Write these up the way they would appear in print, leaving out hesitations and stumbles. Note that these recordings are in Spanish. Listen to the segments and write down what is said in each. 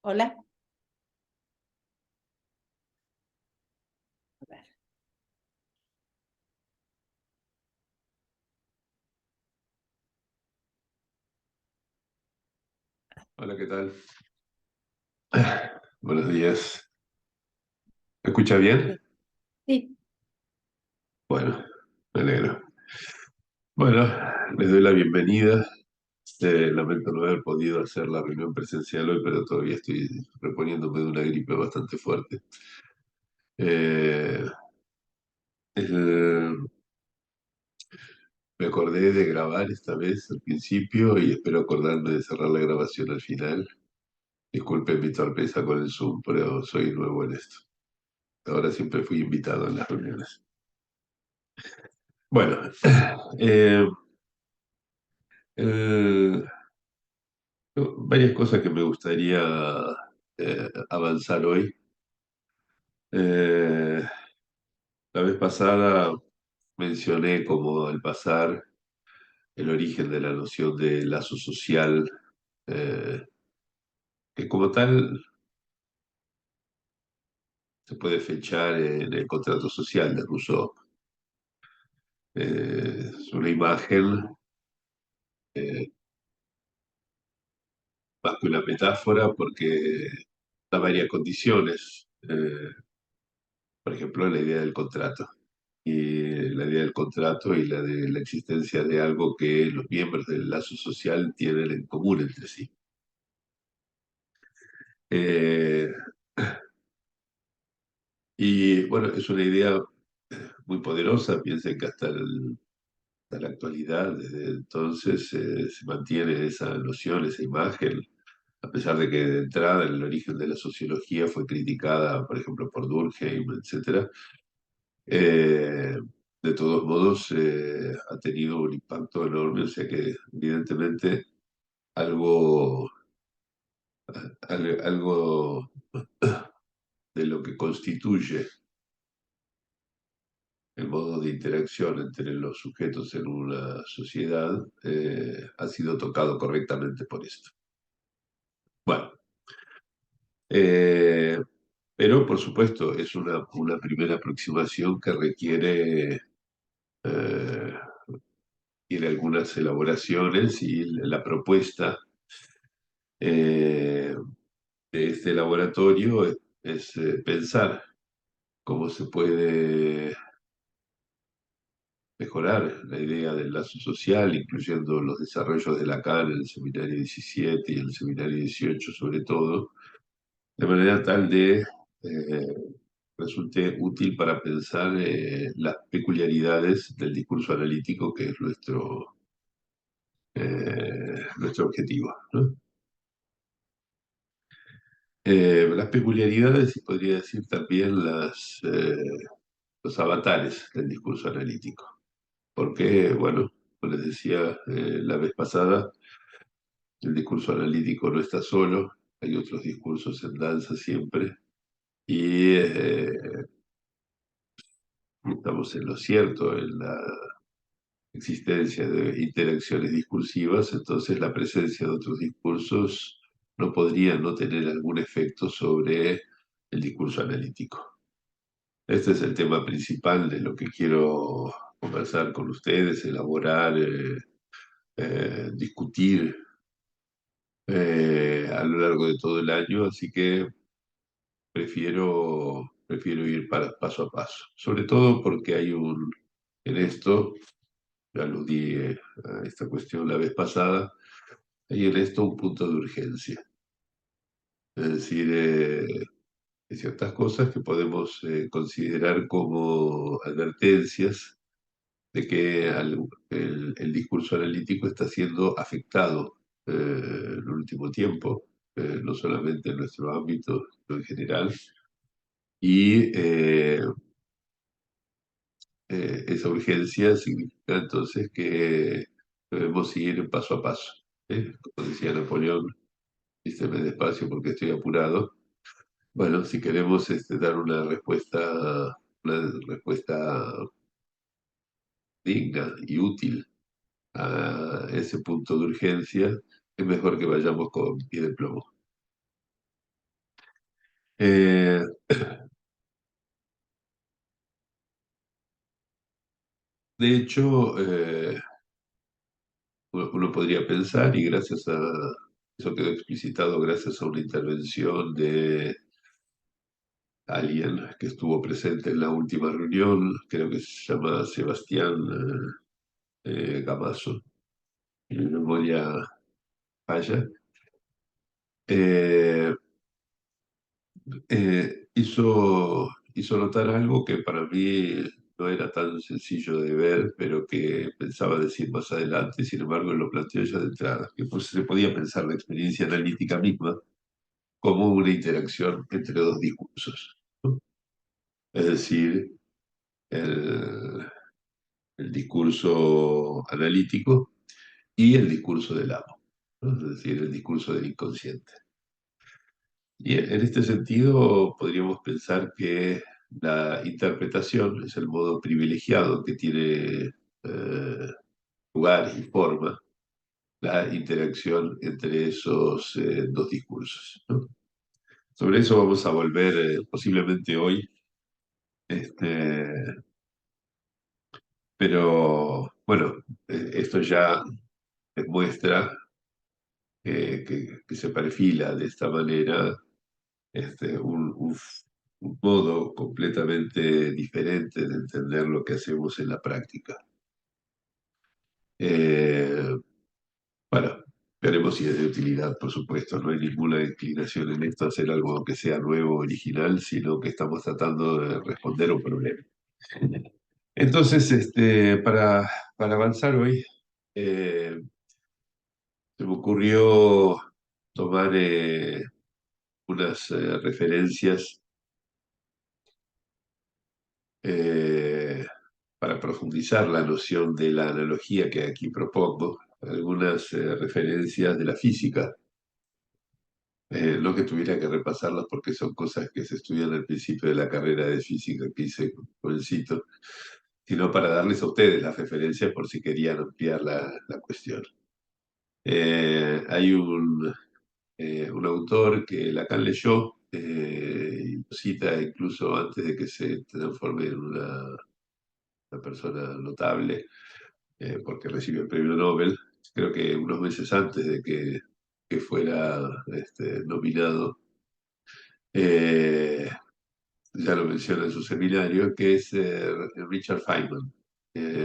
Hola. A ver. Hola, ¿qué tal? Buenos días. ¿Me escucha bien? Sí, sí, Bueno, me alegro. Bueno, les doy la bienvenida. Lamento no haber podido hacer la reunión presencial hoy, pero todavía estoy reponiéndome de una gripe bastante fuerte. Eh, el- Me acordé de grabar esta vez al principio y espero acordarme de cerrar la grabación al final. Disculpen mi torpeza con el Zoom, pero soy nuevo en esto. Ahora siempre fui invitado en las reuniones. Bueno, eh, el- varias cosas que me gustaría avanzar hoy. Eh, la vez pasada mencioné como al pasar el origen de la noción de lazo social, eh, que como tal se puede fechar en el contrato social de Rousseau. Es una imagen eh, más que una metáfora porque da varias condiciones. Por ejemplo, la idea del contrato. Y la idea del contrato y la de la existencia de algo que los miembros del lazo social tienen en común entre sí. Eh, y bueno, es una idea muy poderosa, piensen que hasta la actualidad, desde entonces, se mantiene esa noción, esa imagen, a pesar de que de entrada en el origen de la sociología fue criticada, por ejemplo, por Durkheim, etcétera. Eh, de todos modos, ha tenido un impacto enorme, o sea que evidentemente algo, algo de lo que constituye el modo de interacción entre los sujetos en una sociedad ha sido tocado correctamente por esto. Bueno, eh, pero por supuesto es una primera aproximación que eh, requiere algunas elaboraciones y la propuesta de este laboratorio es pensar cómo se puede mejorar la idea del lazo social, incluyendo los desarrollos de Lacan en el seminario 17 y en el seminario 18 sobre todo, de manera tal de resulte útil para pensar las peculiaridades del discurso analítico, que es nuestro objetivo, ¿no? Las peculiaridades, y podría decir también los avatares del discurso analítico. Porque, bueno, como les decía la vez pasada, el discurso analítico no está solo, hay otros discursos en danza siempre, y estamos en lo cierto, en la existencia de interacciones discursivas, entonces la presencia de otros discursos no podría no tener algún efecto sobre el discurso analítico. Este es el tema principal de lo que quiero conversar con ustedes, elaborar, discutir a lo largo de todo el año, así que prefiero ir paso a paso. Sobre todo porque en esto, ya aludí a esta cuestión la vez pasada, hay en esto un punto de urgencia. Es decir, hay ciertas cosas que podemos considerar como advertencias de que el discurso analítico está siendo afectado en el último tiempo, no solamente en nuestro ámbito, sino en general. Y esa urgencia significa entonces que debemos ir paso a paso. Como decía Napoleón, vísteme despacio porque estoy apurado. Bueno, si queremos dar una respuesta digna y útil a ese punto de urgencia, es mejor que vayamos con pie de plomo. Eh, de hecho, uno podría pensar, y gracias a eso quedó explicitado gracias a una intervención de alguien que estuvo presente en la última reunión, creo que se llama Sebastián Gamazo, si mi memoria falla, eh, hizo notar algo que para mí no era tan sencillo de ver, pero que pensaba decir más adelante, sin embargo lo planteó ya de entrada, que pues, se podía pensar la experiencia analítica misma como una interacción entre dos discursos, ¿no? Es decir, el, el discurso analítico y el discurso del amo, ¿no? Es decir, el discurso del inconsciente. Y en este sentido, podríamos pensar que la interpretación es el modo privilegiado que tiene lugar y forma la interacción entre esos dos discursos, ¿no? Sobre eso vamos a volver posiblemente hoy, este, pero bueno, esto ya demuestra que se perfila de esta manera un modo completamente diferente de entender lo que hacemos en la práctica. Eh, bueno, veremos si es de utilidad, por supuesto. No hay ninguna inclinación en esto a hacer algo que sea nuevo, original, sino que estamos tratando de responder a un problema. Entonces, para avanzar hoy, eh, se me ocurrió tomar unas referencias eh, para profundizar la noción de la analogía que aquí propongo, algunas referencias de la física, no que tuviera que repasarlas porque son cosas que se estudian al principio de la carrera de física que hice jovencito, sino para darles a ustedes las referencias por si querían ampliar la cuestión. Hay un autor que Lacan leyó, y lo cita incluso antes de que se transforme en una persona notable, porque recibió el premio Nobel, creo que unos meses antes de que fuera nominado. Eh, ya lo menciona en su seminario, que es Richard Feynman,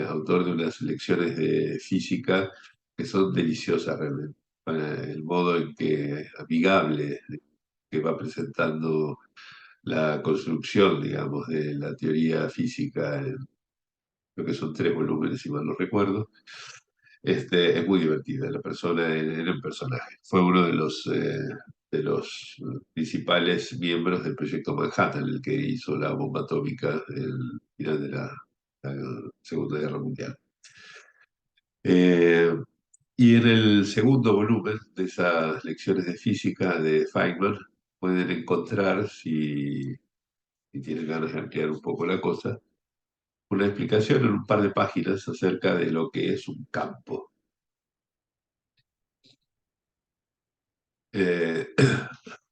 autor de unas lecciones de física que son deliciosas realmente. El modo en que amigable que va presentando la construcción, digamos, de la teoría física, creo que son 3 volúmenes, si mal no recuerdo. Es muy divertida, la persona era un personaje. Fue uno de los principales miembros del proyecto Manhattan, el que hizo la bomba atómica al final de la Segunda Guerra Mundial. Eh, y en el segundo volumen de esas lecciones de física de Feynman pueden encontrar, si tienen ganas de ampliar un poco la cosa, una explicación en un par de páginas acerca de lo que es un campo. Eh,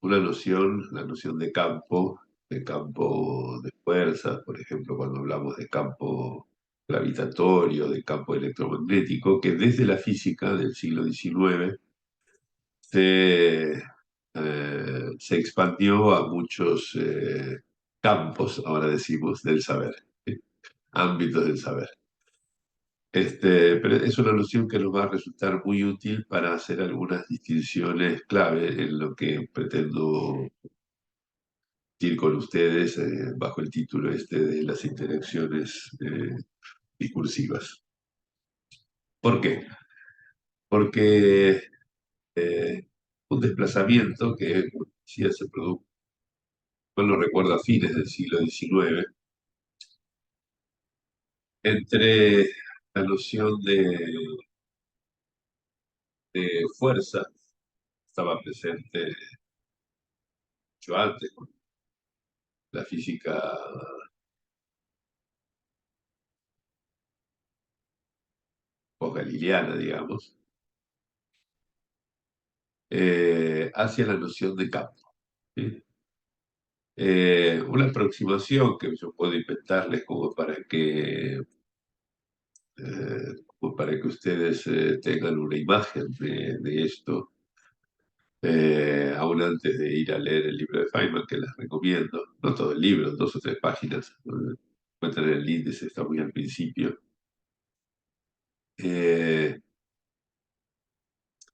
una noción, la noción de campo de fuerza, por ejemplo, cuando hablamos de campo gravitatorio, de campo electromagnético, que desde la física del siglo XIX se expandió a muchos campos, ahora decimos, del saber, ¿sí? Ámbitos del saber. Pero es una noción que nos va a resultar muy útil para hacer algunas distinciones clave en lo que pretendo ir con ustedes bajo el título de las interacciones discursivas. ¿Por qué? Porque un desplazamiento que, como decía, se produjo, no lo recuerdo, a fines del siglo XIX, entre la noción de fuerza, estaba presente mucho antes con la física post-galileana, digamos, hacia la noción de campo, ¿sí? Una aproximación que yo puedo inventarles como para que ustedes tengan una imagen de esto, aún antes de ir a leer el libro de Feynman, que les recomiendo. No todo el libro, 2 o 3 páginas. Encuentran el índice, está muy al principio. Eh,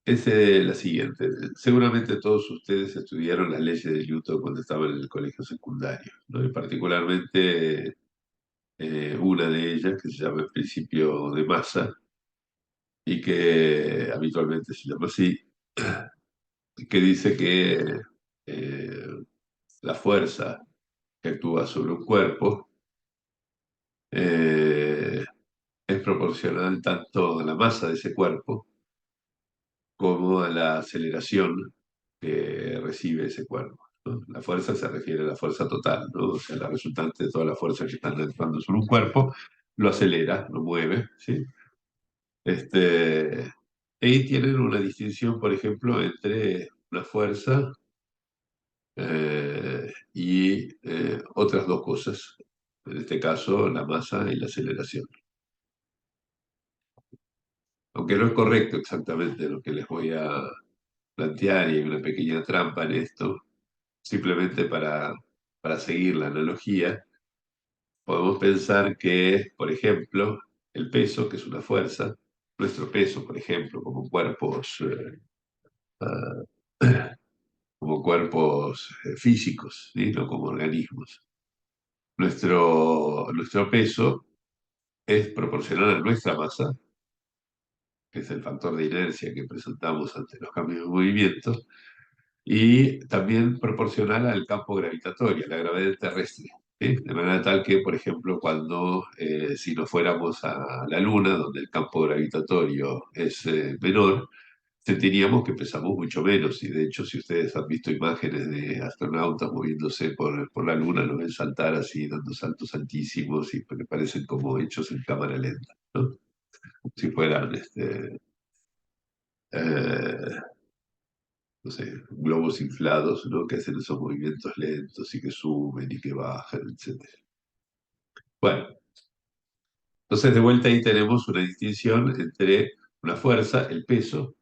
es la siguiente. Seguramente todos ustedes estudiaron las leyes de Newton cuando estaban en el colegio secundario, ¿no? Y particularmente una de ellas, que se llama el principio de masa, y que habitualmente se llama así, que dice que eh, la fuerza que actúa sobre un cuerpo eh, es proporcional tanto a la masa de ese cuerpo como a la aceleración que recibe ese cuerpo, ¿no? La fuerza se refiere a la fuerza total, ¿no? O sea, la resultante de toda la fuerza que están actuando sobre un cuerpo lo acelera, lo mueve, ¿sí? Y tienen una distinción, por ejemplo, entre la fuerza y otras 2 cosas, en este caso la masa y la aceleración. Aunque no es correcto exactamente lo que les voy a plantear y hay una pequeña trampa en esto, simplemente para seguir la analogía, podemos pensar que, por ejemplo, el peso, que es una fuerza, nuestro peso, por ejemplo, como cuerpos físicos, ¿sí? No como organismos. Nuestro peso es proporcional a nuestra masa, que es el factor de inercia que presentamos ante los cambios de movimiento, y también proporcional al campo gravitatorio, a la gravedad terrestre. ¿Sí? De manera tal que, por ejemplo, si nos fuéramos a la Luna, donde el campo gravitatorio es menor, sentiríamos que pesamos mucho menos. Y de hecho, si ustedes han visto imágenes de astronautas moviéndose por la Luna, los ven saltar así, dando saltos altísimos y que parecen como hechos en cámara lenta, ¿no? Si fueran eh, no sé, globos inflados, ¿no? Que hacen esos movimientos lentos y que suben y que bajan, etcétera. Bueno, entonces de vuelta ahí tenemos una distinción entre una fuerza, el peso,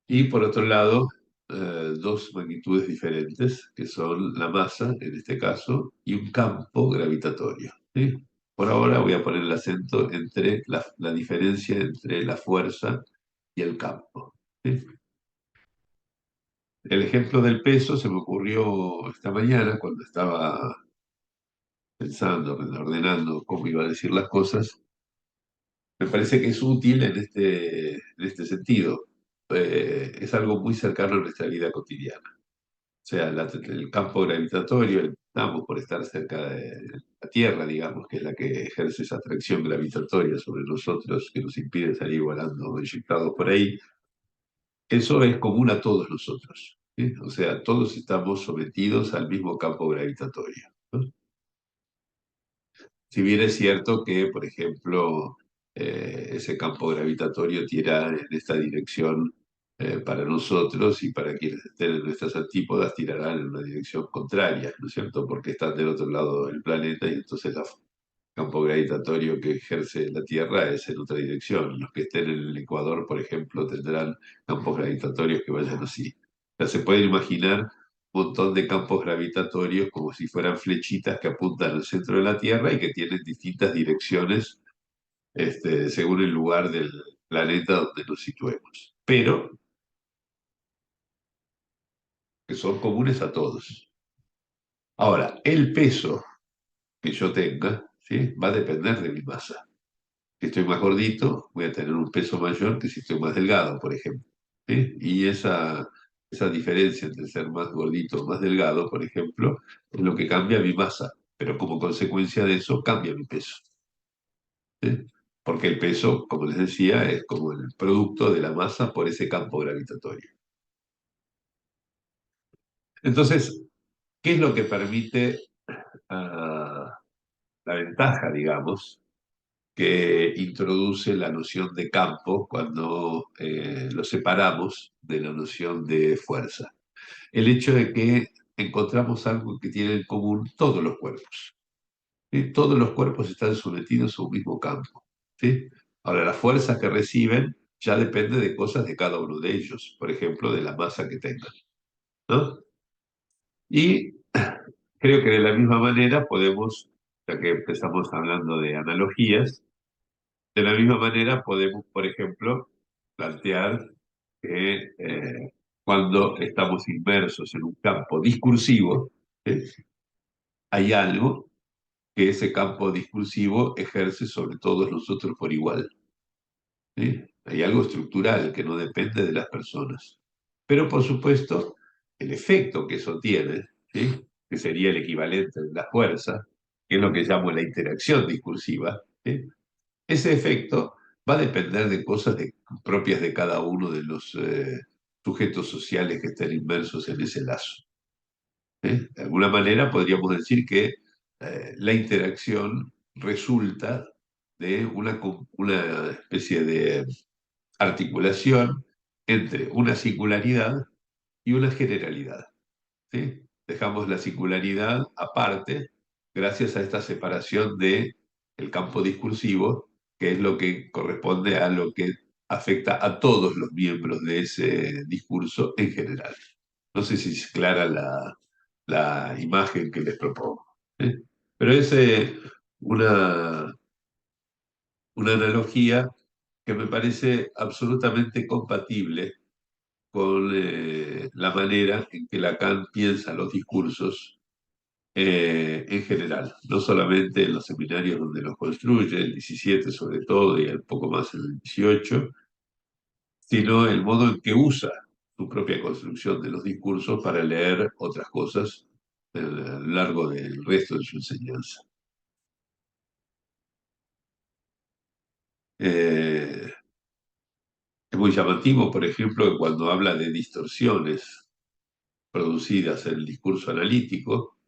y por otro lado, 2 magnitudes diferentes, que son la masa, en este caso, y un campo gravitatorio. ¿Sí? Por ahora voy a poner el acento entre la diferencia entre la fuerza y el campo. ¿Sí? El ejemplo del peso se me ocurrió esta mañana cuando estaba pensando, ordenando cómo iba a decir las cosas. Me parece que es útil en este sentido. Es algo muy cercano a nuestra vida cotidiana. O sea, el campo gravitatorio, estamos por estar cerca de la Tierra, digamos, que es la que ejerce esa atracción gravitatoria sobre nosotros, que nos impide salir volando o inyectados por ahí. Eso es común a todos nosotros, ¿sí? O sea, todos estamos sometidos al mismo campo gravitatorio, ¿no? Si bien es cierto que, por ejemplo, ese campo gravitatorio tira en esta dirección para nosotros y para quienes estén en nuestras antípodas tirarán en una dirección contraria, ¿no es cierto? Porque están del otro lado del planeta y entonces el campo gravitatorio que ejerce la Tierra es en otra dirección. Los que estén en el Ecuador, por ejemplo, tendrán campos gravitatorios que vayan así. O sea, se pueden imaginar un montón de campos gravitatorios como si fueran flechitas que apuntan al centro de la Tierra y que tienen distintas direcciones según el lugar del planeta donde nos situemos, pero que son comunes a todos. Ahora, el peso que yo tenga, ¿sí? Va a depender de mi masa. Si estoy más gordito, voy a tener un peso mayor que si estoy más delgado, por ejemplo. ¿Sí? Y esa diferencia entre ser más gordito o más delgado, por ejemplo, es lo que cambia mi masa. Pero como consecuencia de eso, cambia mi peso. ¿Sí? Porque el peso, como les decía, es como el producto de la masa por ese campo gravitatorio. Entonces, ¿qué es lo que permite la ventaja, digamos, que introduce la noción de campo cuando lo separamos de la noción de fuerza? El hecho de que encontramos algo que tienen en común todos los cuerpos. ¿Sí? Todos los cuerpos están sometidos a un mismo campo. ¿Sí? Ahora, la fuerza que reciben ya depende de cosas de cada uno de ellos, por ejemplo, de la masa que tengan, ¿no? Y creo que de la misma manera podemos, ya que empezamos hablando de analogías, de la misma manera podemos, por ejemplo, plantear que cuando estamos inmersos en un campo discursivo, ¿sí? Hay algo que ese campo discursivo ejerce sobre todos nosotros por igual. ¿Sí? Hay algo estructural que no depende de las personas. Pero, por supuesto, el efecto que eso tiene, ¿sí? Que sería el equivalente de la fuerza, que es lo que llamo la interacción discursiva, ¿sí? Ese efecto va a depender de cosas propias de cada uno de los sujetos sociales que estén inmersos en ese lazo. De alguna manera podríamos decir que la interacción resulta de una especie de articulación entre una singularidad y una generalidad. ¿Sí? Dejamos la singularidad aparte gracias a esta separación de el campo discursivo, que es lo que corresponde a lo que afecta a todos los miembros de ese discurso en general. No sé si es clara la imagen que les propongo. ¿Sí? Pero es una, una analogía que me parece absolutamente compatible con la manera en que Lacan piensa los discursos en general, no solamente en los seminarios donde los construye, el 17 sobre todo y un poco más en el 18, sino el modo en que usa su propia construcción de los discursos para leer otras cosas a lo largo del resto de su enseñanza. Eh, es muy llamativo, por ejemplo, que cuando habla de distorsiones producidas en el discurso analítico,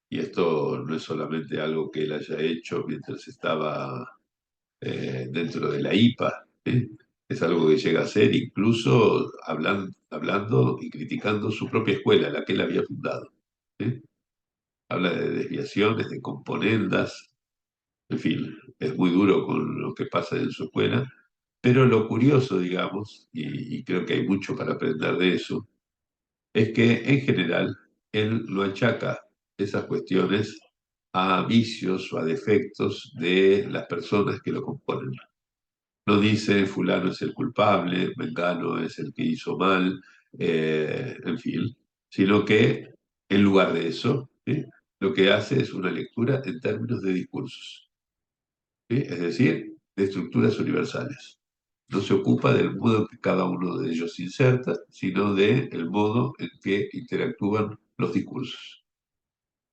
y esto no es solamente algo que él haya hecho mientras estaba dentro de la IPA, ¿sí? Es algo que llega a ser incluso hablando y criticando su propia escuela, la que él había fundado. ¿Sí? Habla de desviaciones, de componendas, en fin, es muy duro con lo que pasa en su escuela, pero lo curioso, digamos, y creo que hay mucho para aprender de eso, es que en general él lo achaca esas cuestiones a vicios o a defectos de las personas que lo componen. No dice fulano es el culpable, mengano es el que hizo mal, en fin, sino que en lugar de eso, ¿sí? Lo que hace es una lectura en términos de discursos, ¿sí? Es decir, de estructuras universales. No se ocupa del modo en que cada uno de ellos se inserta, sino del modo en que interactúan los discursos.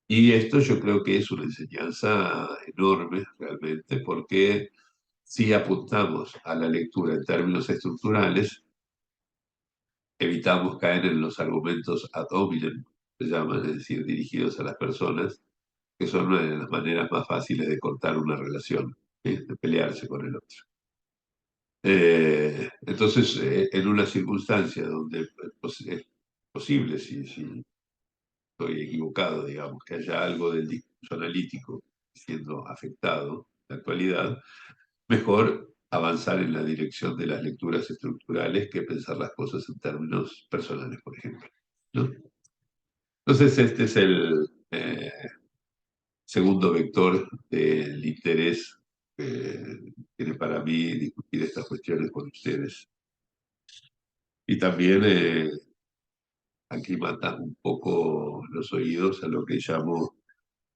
Y esto yo creo que es una enseñanza enorme realmente, porque si apuntamos a la lectura en términos estructurales, evitamos caer en los argumentos ad hominem, se llaman, es decir, dirigidos a las personas, que son una de las maneras más fáciles de cortar una relación, ¿sí? De pelearse con el otro. Entonces, en una circunstancia donde es posible, si estoy equivocado, digamos, que haya algo del discurso analítico siendo afectado en la actualidad, mejor avanzar en la dirección de las lecturas estructurales que pensar las cosas en términos personales, por ejemplo. ¿No? Entonces, este es el segundo vector del interés que tiene para mí discutir estas cuestiones con ustedes. Y también aclimatar un poco los oídos a lo que llamo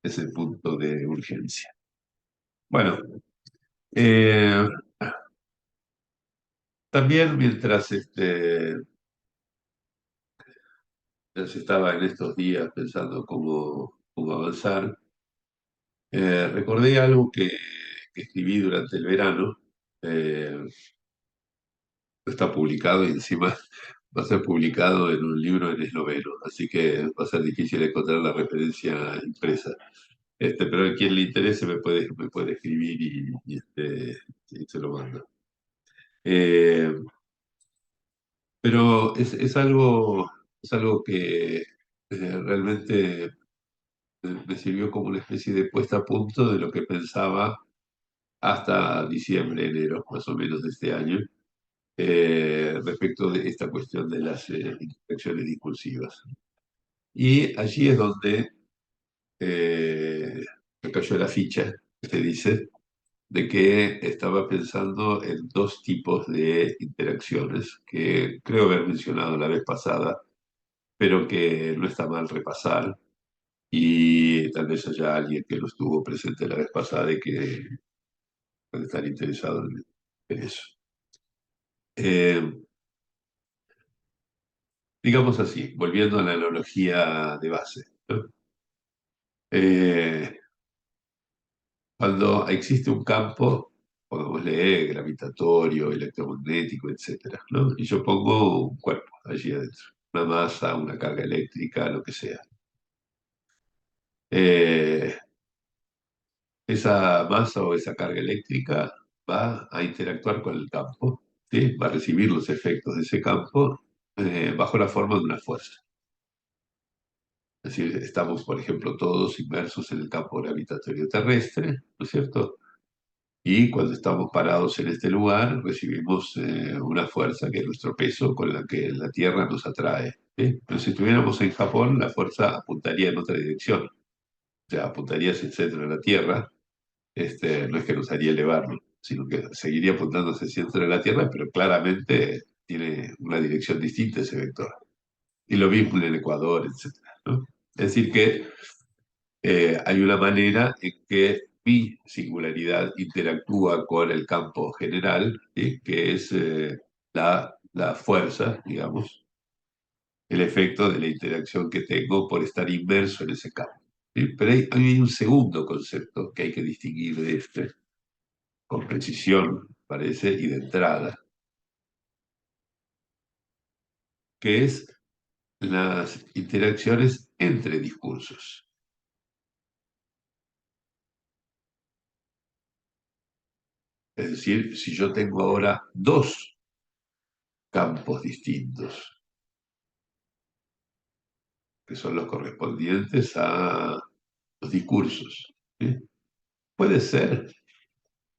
ese punto de urgencia. Bueno, eh, también mientras estaba en estos días pensando cómo avanzar, recordé algo que escribí durante el verano. No está publicado y encima va a ser publicado en un libro en esloveno, así que va a ser difícil encontrar la referencia impresa. Pero a quien le interese me puede escribir y se lo mando. Eh, pero es algo que realmente me sirvió como una especie de puesta a punto de lo que pensaba hasta diciembre, enero, más o menos de este año, respecto de esta cuestión de las interacciones discursivas. Y allí es donde me cayó la ficha, que se dice, de que estaba pensando en dos tipos de interacciones que creo haber mencionado la vez pasada, pero que no está mal repasar, y tal vez haya alguien que no estuvo presente la vez pasada y que puede estar interesado en eso. Eh, digamos así, volviendo a la analogía de base, ¿no? Eh, Cuando existe un campo, pongámosle gravitatorio, electromagnético, etcétera, ¿no? Y yo pongo un cuerpo allí adentro, una masa, una carga eléctrica, lo que sea. Eh, esa masa o esa carga eléctrica va a interactuar con el campo, ¿sí? Va a recibir los efectos de ese campo bajo la forma de una fuerza. Es decir, estamos, por ejemplo, todos inmersos en el campo gravitatorio terrestre, ¿no es cierto? Y cuando estamos parados en este lugar, recibimos una fuerza que es nuestro peso con la que la Tierra nos atrae, ¿sí? Pero si estuviéramos en Japón, la fuerza apuntaría en otra dirección. O sea, apuntaría hacia el centro de la Tierra. No es que nos haría elevarnos, sino que seguiría apuntando hacia el centro de la Tierra, pero claramente tiene una dirección distinta ese vector. Y lo mismo en el Ecuador, etcétera, ¿no? Es decir, que hay una manera en que mi singularidad interactúa con el campo general, ¿sí? Que es la fuerza, digamos, el efecto de la interacción que tengo por estar inmerso en ese campo. ¿Sí? Pero hay un segundo concepto que hay que distinguir de este, con precisión, parece, y de entrada, que es las interacciones entre discursos. Es decir, si yo tengo ahora dos campos distintos, que son los correspondientes a los discursos, ¿sí? Puede ser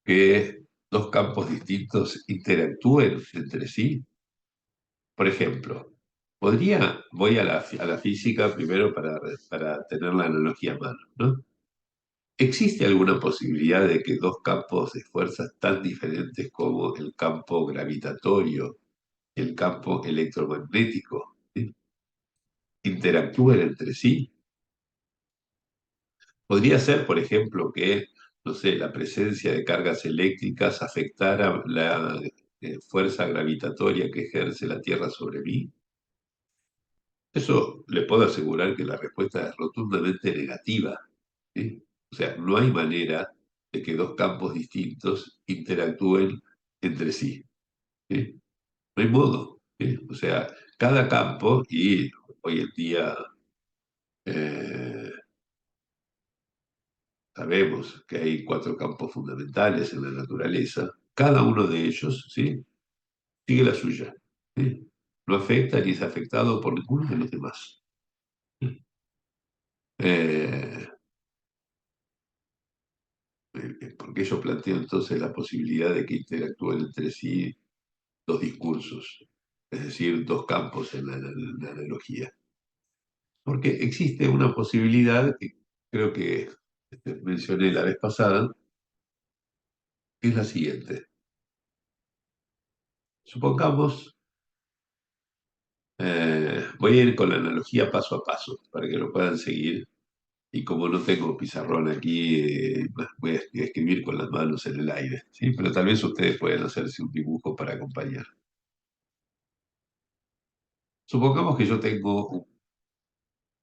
que dos campos distintos interactúen entre sí. Por ejemplo, voy a la física primero para tener la analogía a mano, ¿no? ¿Existe alguna posibilidad de que dos campos de fuerzas tan diferentes como el campo gravitatorio y el campo electromagnético, ¿sí? interactúen entre sí? Podría ser, por ejemplo, que, no sé, la presencia de cargas eléctricas afectara la fuerza gravitatoria que ejerce la Tierra sobre mí. Eso le puedo asegurar que la respuesta es rotundamente negativa, ¿sí? O sea, no hay manera de que dos campos distintos interactúen entre sí, ¿sí? No hay modo, ¿sí? O sea, cada campo, y hoy en día eh, sabemos que hay cuatro campos fundamentales en la naturaleza, cada uno de ellos, ¿sí? sigue la suya, ¿sí? No afecta ni es afectado por ninguno de los demás. Eh, Porque yo planteo entonces la posibilidad de que interactúen entre sí dos discursos, es decir, dos campos en la analogía. Porque existe una posibilidad que creo que mencioné la vez pasada, que es la siguiente. Supongamos, voy a ir con la analogía paso a paso para que lo puedan seguir. Y como no tengo pizarrón aquí, voy a escribir con las manos en el aire, ¿sí? Pero tal vez ustedes pueden hacerse un dibujo para acompañar. Supongamos que yo tengo un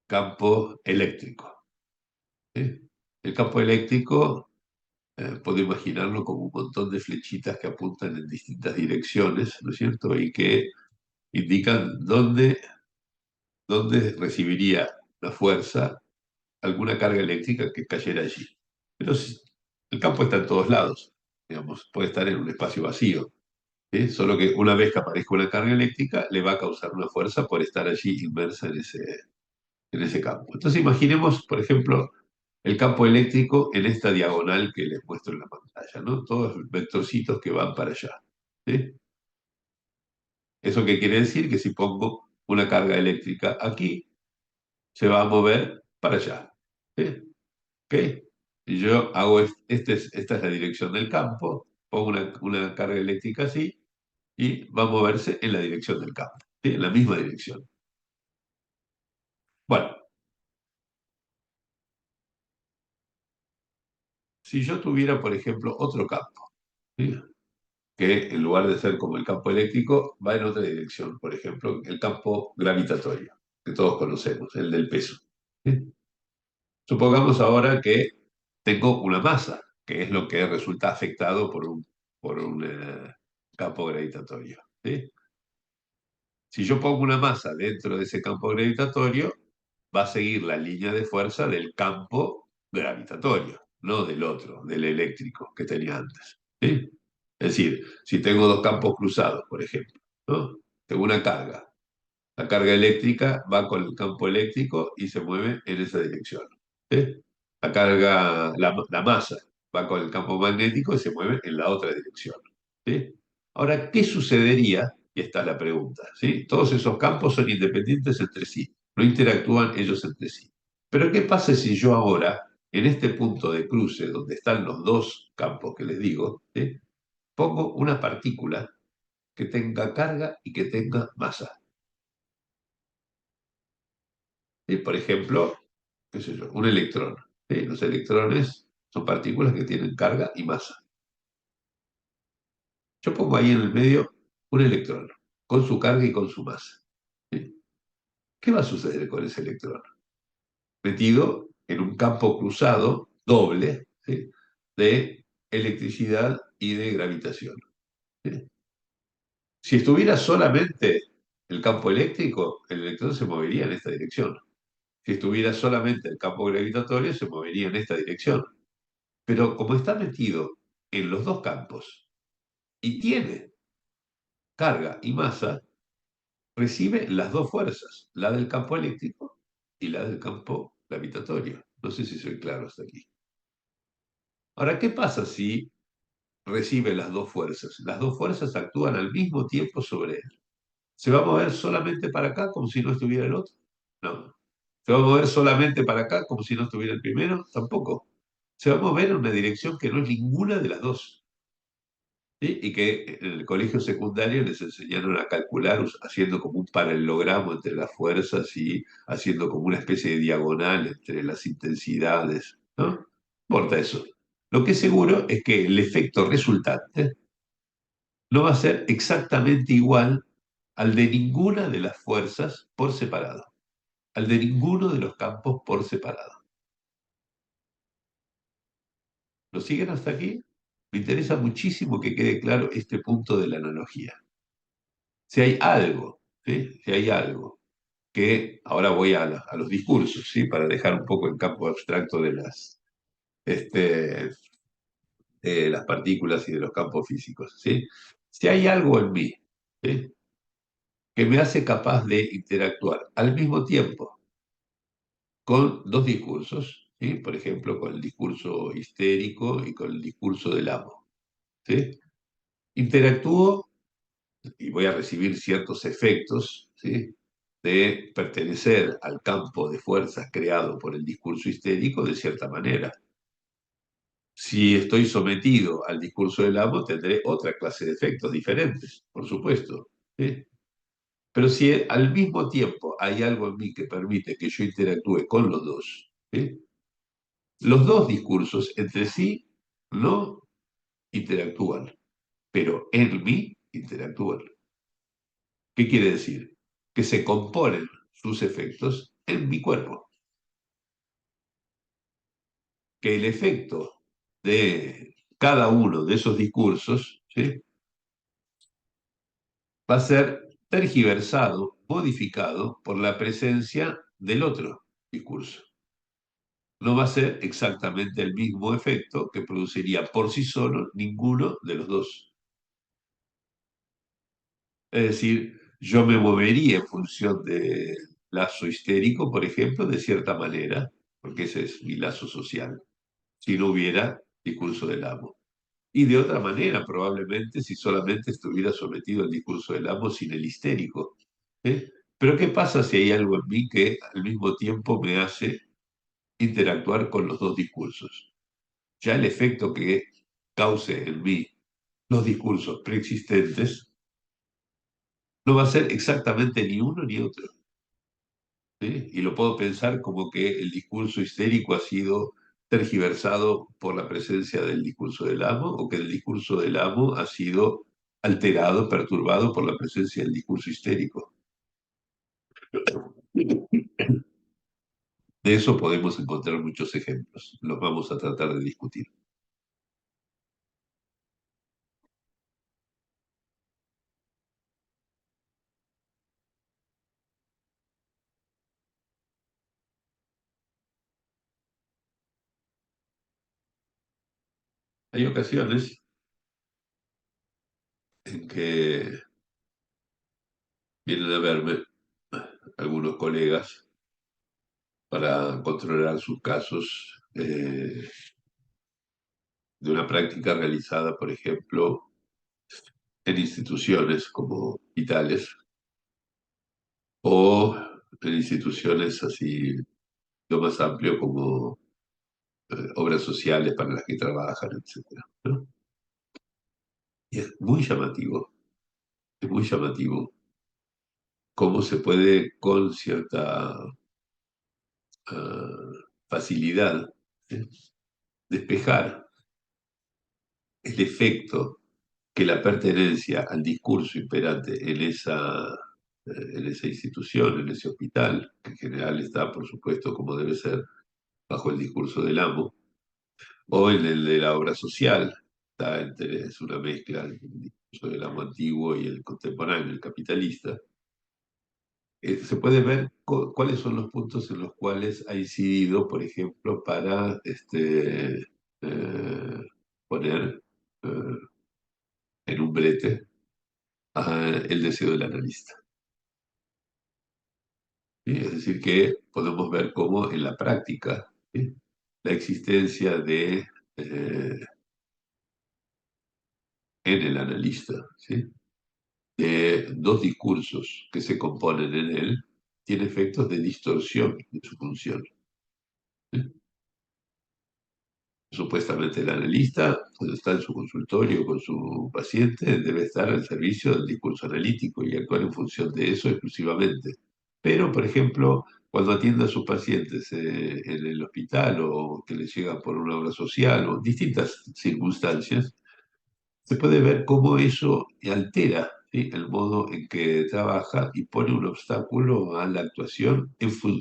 campo eléctrico, ¿sí? El campo eléctrico, puedo imaginarlo como un montón de flechitas que apuntan en distintas direcciones, ¿no es cierto? Y que indican dónde recibiría la fuerza alguna carga eléctrica que cayera allí. Pero el campo está en todos lados, digamos, puede estar en un espacio vacío, ¿sí? Solo que una vez que aparezca una carga eléctrica, le va a causar una fuerza por estar allí inmersa en ese. en ese campo. Entonces imaginemos, por ejemplo, el campo eléctrico en esta diagonal que les muestro en la pantalla, ¿no? Todos vectorcitos que van para allá. ¿Sí? ¿Eso qué quiere decir? Que si pongo una carga eléctrica aquí, se va a mover para allá. ¿Sí? ¿Ok? Y yo hago, esta es la dirección del campo, pongo una carga eléctrica así y va a moverse en la dirección del campo, ¿sí? En la misma dirección. Bueno, si yo tuviera, por ejemplo, otro campo, ¿sí? Que en lugar de ser como el campo eléctrico, va en otra dirección, por ejemplo, el campo gravitatorio, que todos conocemos, el del peso. ¿Sí? Supongamos ahora que tengo una masa, que es lo que resulta afectado por un campo gravitatorio. ¿Sí? Si yo pongo una masa dentro de ese campo gravitatorio, va a seguir la línea de fuerza del campo gravitatorio, no del otro, del eléctrico que tenía antes. ¿Sí? Es decir, si tengo dos campos cruzados, por ejemplo, ¿no? Tengo una carga. La carga eléctrica va con el campo eléctrico y se mueve en esa dirección. ¿Sí? La masa va con el campo magnético y se mueve en la otra dirección. ¿Sí? Ahora, ¿qué sucedería? Y esta es la pregunta. ¿Sí? Todos esos campos son independientes entre sí, no interactúan ellos entre sí. Pero ¿qué pasa si yo ahora, en este punto de cruce donde están los dos campos que les digo, ¿sí? Pongo una partícula que tenga carga y que tenga masa? ¿Sí? Por ejemplo, qué sé yo, un electrón. ¿Sí? Los electrones son partículas que tienen carga y masa. Yo pongo ahí en el medio un electrón, con su carga y con su masa. ¿Sí? ¿Qué va a suceder con ese electrón? Metido en un campo cruzado doble, ¿sí? De electricidad y de gravitación. ¿Sí? Si estuviera solamente el campo eléctrico, el electrón se movería en esta dirección. Si estuviera solamente el campo gravitatorio, se movería en esta dirección. Pero como está metido en los dos campos y tiene carga y masa, recibe las dos fuerzas, la del campo eléctrico y la del campo gravitatorio. No sé si soy claro hasta aquí. Ahora, ¿qué pasa si recibe las dos fuerzas? Las dos fuerzas actúan al mismo tiempo sobre él. ¿Se va a mover solamente para acá como si no estuviera el otro? No. ¿Se va a mover solamente para acá como si no estuviera el primero? Tampoco. Se va a mover en una dirección que no es ninguna de las dos. ¿Sí? Y que en el colegio secundario les enseñaron a calcular haciendo como un paralelogramo entre las fuerzas y haciendo como una especie de diagonal entre las intensidades, ¿no? No importa eso. Lo que es seguro es que el efecto resultante no va a ser exactamente igual al de ninguna de las fuerzas por separado, al de ninguno de los campos por separado. ¿Lo siguen hasta aquí? Me interesa muchísimo que quede claro este punto de la analogía. Si hay algo, ¿sí? Si hay algo que ahora voy a los discursos, ¿sí? Para dejar un poco en campo abstracto este, de las partículas y de los campos físicos, ¿sí? Si hay algo en mí, ¿sí? Que me hace capaz de interactuar al mismo tiempo con dos discursos, ¿sí? Por ejemplo, con el discurso histérico y con el discurso del amo, ¿sí? Interactúo y voy a recibir ciertos efectos, ¿sí? De pertenecer al campo de fuerzas creado por el discurso histérico de cierta manera. Si estoy sometido al discurso del amo, tendré otra clase de efectos diferentes, por supuesto. ¿Sí? Pero si al mismo tiempo hay algo en mí que permite que yo interactúe con los dos, ¿sí? Los dos discursos entre sí no interactúan, pero en mí interactúan. ¿Qué quiere decir? Que se componen sus efectos en mi cuerpo. Que el efecto de cada uno de esos discursos, ¿sí? Va a ser tergiversado, modificado por la presencia del otro discurso. No va a ser exactamente el mismo efecto que produciría por sí solo ninguno de los dos. Es decir, yo me movería en función lazo histérico, por ejemplo, de cierta manera, porque ese es mi lazo social, si no hubiera discurso del amo. Y de otra manera, probablemente, si solamente estuviera sometido al discurso del amo sin el histérico. ¿Eh? Pero ¿qué pasa si hay algo en mí que al mismo tiempo me hace interactuar con los dos discursos? Ya el efecto que cause en mí los discursos preexistentes no va a ser exactamente ni uno ni otro. ¿Sí? Y lo puedo pensar como que el discurso histérico ha sido tergiversado por la presencia del discurso del amo, o que el discurso del amo ha sido alterado, perturbado por la presencia del discurso histérico. De eso podemos encontrar muchos ejemplos. Los vamos a tratar de discutir. Hay ocasiones en que vienen a verme algunos colegas para controlar sus casos de una práctica realizada, por ejemplo, en instituciones como hospitales o en instituciones así lo más amplio como obras sociales para las que trabajan, etcétera, ¿no? Y es muy llamativo cómo se puede con cierta facilidad ¿eh? despejar el efecto que la pertenencia al discurso imperante en esa institución, en ese hospital, que en general está, por supuesto, como debe ser, bajo el discurso del amo, o en el de la obra social, es una mezcla del discurso del amo antiguo y el contemporáneo, el capitalista. Se puede ver cuáles son los puntos en los cuales ha incidido, por ejemplo, para eh, poner eh, en un brete el deseo del analista. ¿Sí? Es decir, que podemos ver cómo en la práctica ¿sí? la existencia eh, en el analista ¿sí? de dos discursos que se componen en él tiene efectos de distorsión de su función. ¿Sí? Supuestamente el analista, cuando está en su consultorio con su paciente, debe estar al servicio del discurso analítico y actuar en función de eso exclusivamente. Pero, por ejemplo, cuando atiende a sus pacientes en el hospital o que les llega por una obra social o distintas circunstancias, se puede ver cómo eso altera ¿sí? el modo en que trabaja y pone un obstáculo a la actuación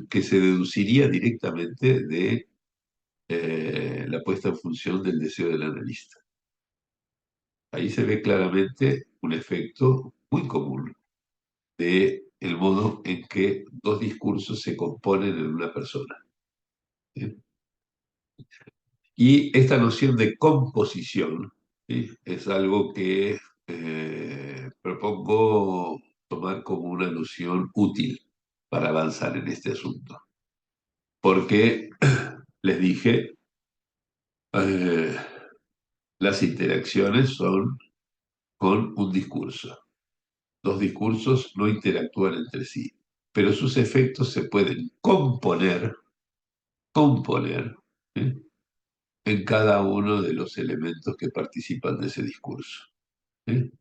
que se deduciría directamente de la puesta en función del deseo del analista. Ahí se ve claramente un efecto muy común de el modo en que dos discursos se componen en una persona. ¿Sí? Y esta noción de composición ¿sí? es algo que propongo tomar como una noción útil para avanzar en este asunto. Porque les dije, eh, las interacciones son con un discurso. Los discursos no interactúan entre sí, pero sus efectos se pueden componer ¿eh? en cada uno de los elementos que participan de ese discurso. ¿Eh?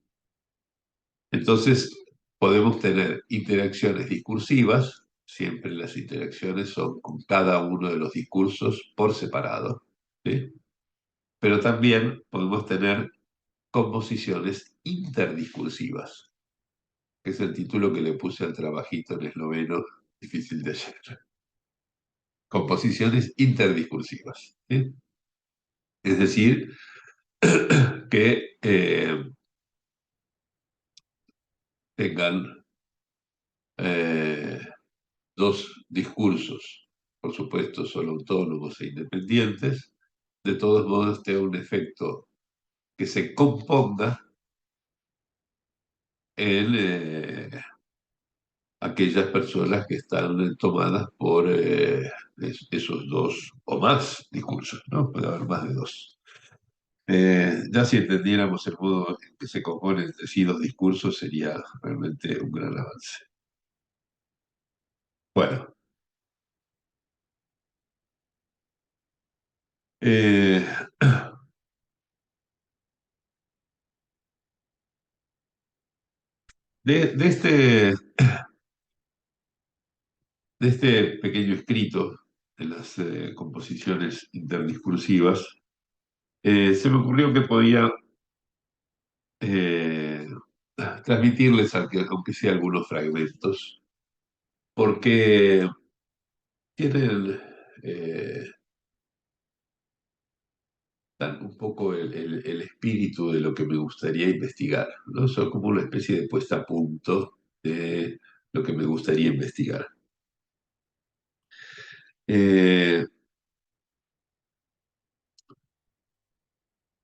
Entonces, podemos tener interacciones discursivas, siempre las interacciones son con cada uno de los discursos por separado, ¿sí? Pero también podemos tener composiciones interdiscursivas, que es el título que le puse al trabajito en esloveno difícil de ayer. Composiciones interdiscursivas, ¿sí? Es decir, que tengan eh, dos discursos, por supuesto, son autónomos e independientes, de todos modos tenga un efecto que se componga en aquellas personas que están tomadas por esos dos o más discursos, ¿no? Puede haber más de dos. Ya si entendiéramos el modo en que se componen entre sí dos discursos, sería realmente un gran avance. Bueno, eh, de, de este, de este pequeño escrito de las composiciones interdiscursivas, se me ocurrió que podía eh, transmitirles, aunque sea algunos fragmentos, porque tienen dan un poco el espíritu de lo que me gustaría investigar, ¿no? Son como una especie de puesta a punto de lo que me gustaría investigar. Eh,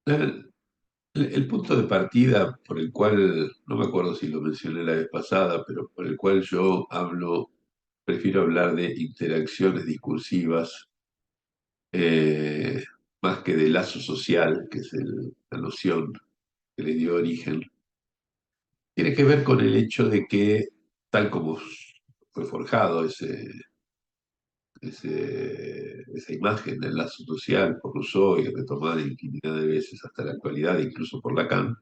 el, el punto de partida por el cual, no me acuerdo si lo mencioné la vez pasada, pero por el cual yo hablo, prefiero hablar de interacciones discursivas eh, más que de lazo social, que es la noción que le dio origen, tiene que ver con el hecho de que, tal como fue forjado esa imagen del lazo social por Rousseau y retomada infinidad de veces hasta la actualidad, incluso por Lacan,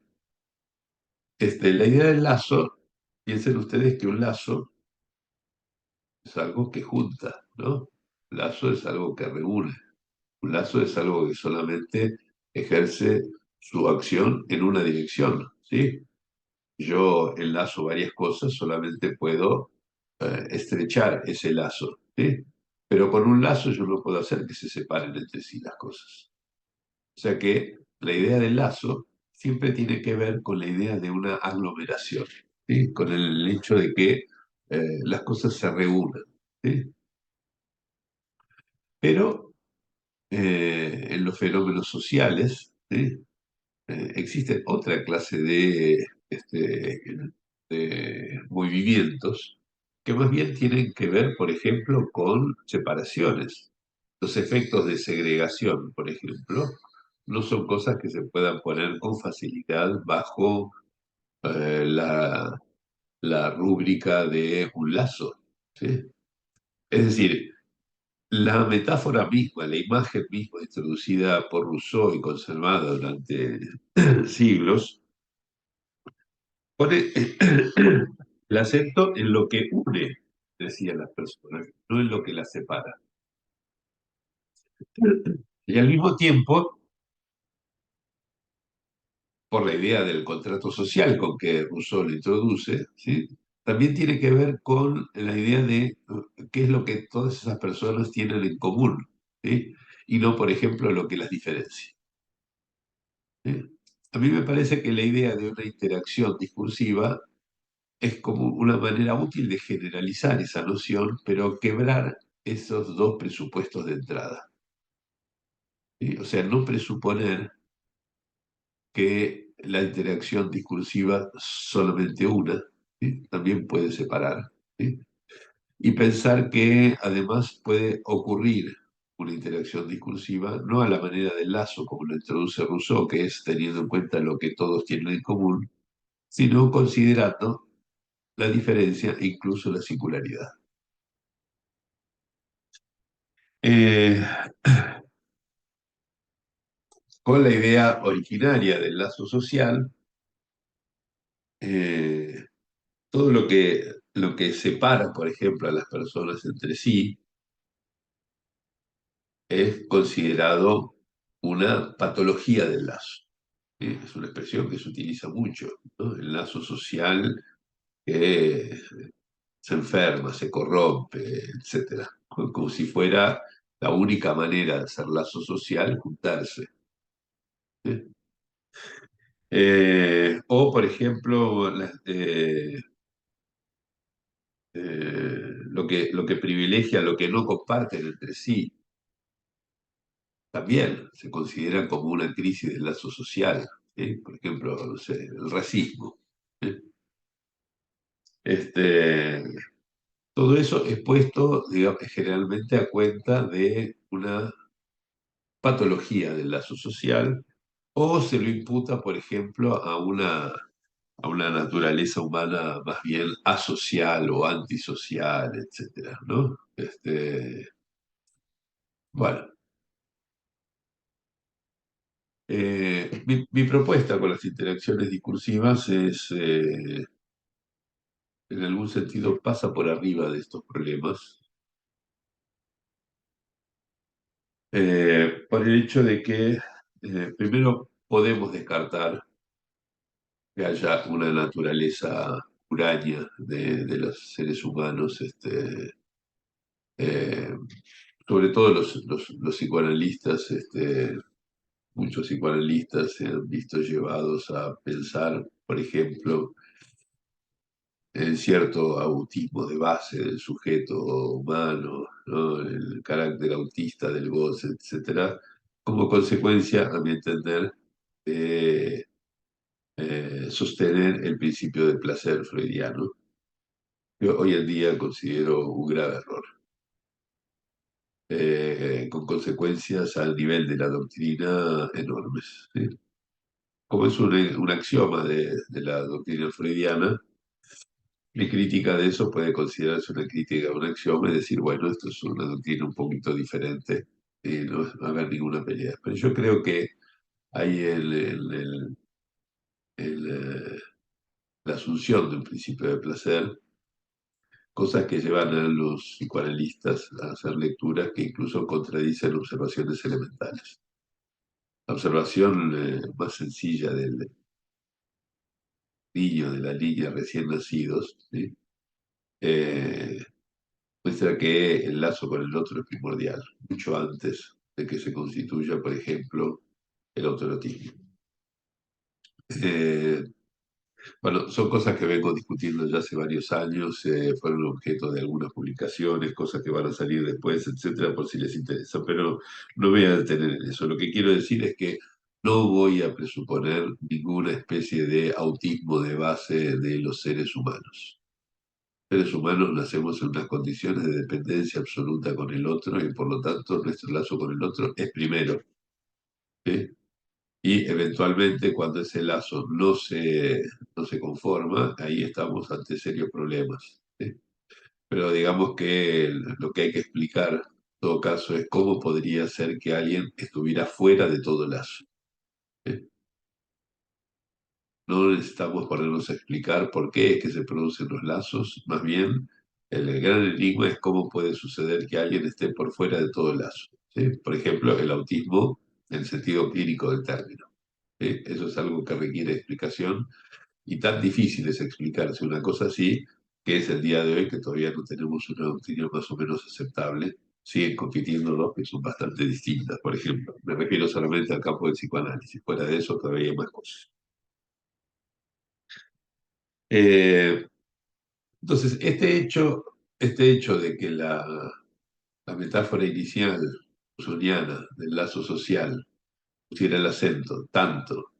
la idea del lazo, piensen ustedes que un lazo es algo que junta, ¿no? Un lazo es algo que reúne. Un lazo es algo que solamente ejerce su acción en una dirección, ¿sí? Yo enlazo varias cosas, solamente puedo estrechar ese lazo, ¿sí? Pero con un lazo yo no puedo hacer que se separen entre sí las cosas. O sea que la idea del lazo siempre tiene que ver con la idea de una aglomeración, ¿sí? Con el hecho de que las cosas se reúnan, ¿sí? Pero en los fenómenos sociales, ¿sí? Existen otra clase de movimientos que más bien tienen que ver, por ejemplo, con separaciones. Los efectos de segregación, por ejemplo, no son cosas que se puedan poner con facilidad bajo la rúbrica de un lazo, ¿sí? Es decir, la metáfora misma, la imagen misma introducida por Rousseau y conservada durante siglos, pone el acento en lo que une, decían las personas, no en lo que las separa. Y al mismo tiempo, por la idea del contrato social con que Rousseau lo introduce, ¿sí? También tiene que ver con la idea de qué es lo que todas esas personas tienen en común, ¿sí? Y no, por ejemplo, lo que las diferencia, ¿sí? A mí me parece que la idea de una interacción discursiva es como una manera útil de generalizar esa noción, pero quebrar esos dos presupuestos de entrada, ¿sí? O sea, no presuponer que la interacción discursiva solamente una, ¿sí? También puede separar, ¿sí? Y pensar que además puede ocurrir una interacción discursiva, no a la manera del lazo, como lo introduce Rousseau, que es teniendo en cuenta lo que todos tienen en común, sino considerando la diferencia e incluso la singularidad. Eh, con la idea originaria del lazo social, eh, todo lo que separa, por ejemplo, a las personas entre sí es considerado una patología del lazo. Es una expresión que se utiliza mucho, ¿no? El lazo social que se enferma, se corrompe, etcétera, como si fuera la única manera de hacer lazo social juntarse. ¿Sí? O, por ejemplo, lo que privilegia, lo que no comparten entre sí, también se considera como una crisis del lazo social. ¿Sí? Por ejemplo, no sé, el racismo. ¿Sí? Este, Todo eso es puesto, digamos, generalmente a cuenta de una patología del lazo social o se lo imputa, por ejemplo, a una naturaleza humana más bien asocial o antisocial, etcétera, ¿no? Bueno, mi propuesta con las interacciones discursivas es, en algún sentido, pasa por arriba de estos problemas, por el hecho de que, primero, podemos descartar que haya una naturaleza huraña de los seres humanos, eh, sobre todo los psicoanalistas, muchos psicoanalistas se han visto llevados a pensar, por ejemplo, en cierto autismo de base del sujeto humano, ¿no? El carácter autista del goce, etcétera, como consecuencia, a mi entender, de sostener el principio del placer freudiano, que hoy en día considero un grave error, con consecuencias al nivel de la doctrina enormes, ¿sí? Como es un axioma de la doctrina freudiana, mi crítica de eso puede considerarse una crítica a un axioma y decir, bueno, esto es una doctrina un poquito diferente y no va a haber ninguna pelea. Pero yo creo que hay el, eh, la asunción de un principio de placer, cosas que llevan a los psicoanalistas a hacer lecturas que incluso contradicen observaciones elementales. La observación más sencilla del niño, de la niña recién nacidos, ¿sí? Eh, muestra que el lazo con el otro es primordial, mucho antes de que se constituya, por ejemplo, el autoerotismo. Eh, bueno, son cosas que vengo discutiendo ya hace varios años, fueron objeto de algunas publicaciones, cosas que van a salir después, etcétera, por si les interesa, pero no voy a detener en eso. Lo que quiero decir es que no voy a presuponer ninguna especie de autismo de base de los seres humanos. Los seres humanos nacemos en unas condiciones de dependencia absoluta con el otro y por lo tanto nuestro lazo con el otro es primero, ¿sí? Y eventualmente cuando ese lazo no se conforma, ahí estamos ante serios problemas, ¿sí? Pero digamos que lo que hay que explicar en todo caso es cómo podría ser que alguien estuviera fuera de todo lazo, ¿sí? No necesitamos ponernos a explicar por qué es que se producen los lazos, más bien el gran enigma es cómo puede suceder que alguien esté por fuera de todo lazo, ¿sí? Por ejemplo, el autismo en el sentido clínico del término, ¿sí? Eso es algo que requiere explicación y tan difícil es explicarse una cosa así que es el día de hoy que todavía no tenemos una opinión más o menos aceptable. Siguen compitiendo dos que son bastante distintas, por ejemplo. Me refiero solamente al campo del psicoanálisis. Fuera de eso todavía hay más cosas. Eh, Entonces, este hecho de que la metáfora inicial usoniana del lazo social pusiera el acento tanto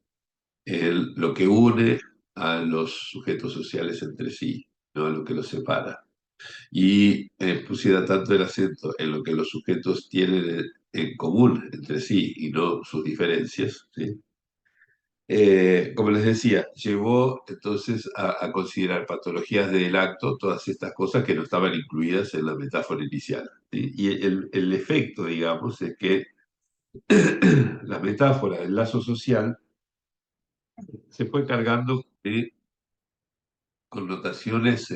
en lo que une a los sujetos sociales entre sí, no a lo que los separa, y pusiera tanto el acento en lo que los sujetos tienen en común entre sí y no sus diferencias, ¿sí? Como les decía, llevó entonces a considerar patologías del acto, todas estas cosas que no estaban incluidas en la metáfora inicial, ¿sí? Y el efecto, digamos, es que la metáfora del lazo social se fue cargando de connotaciones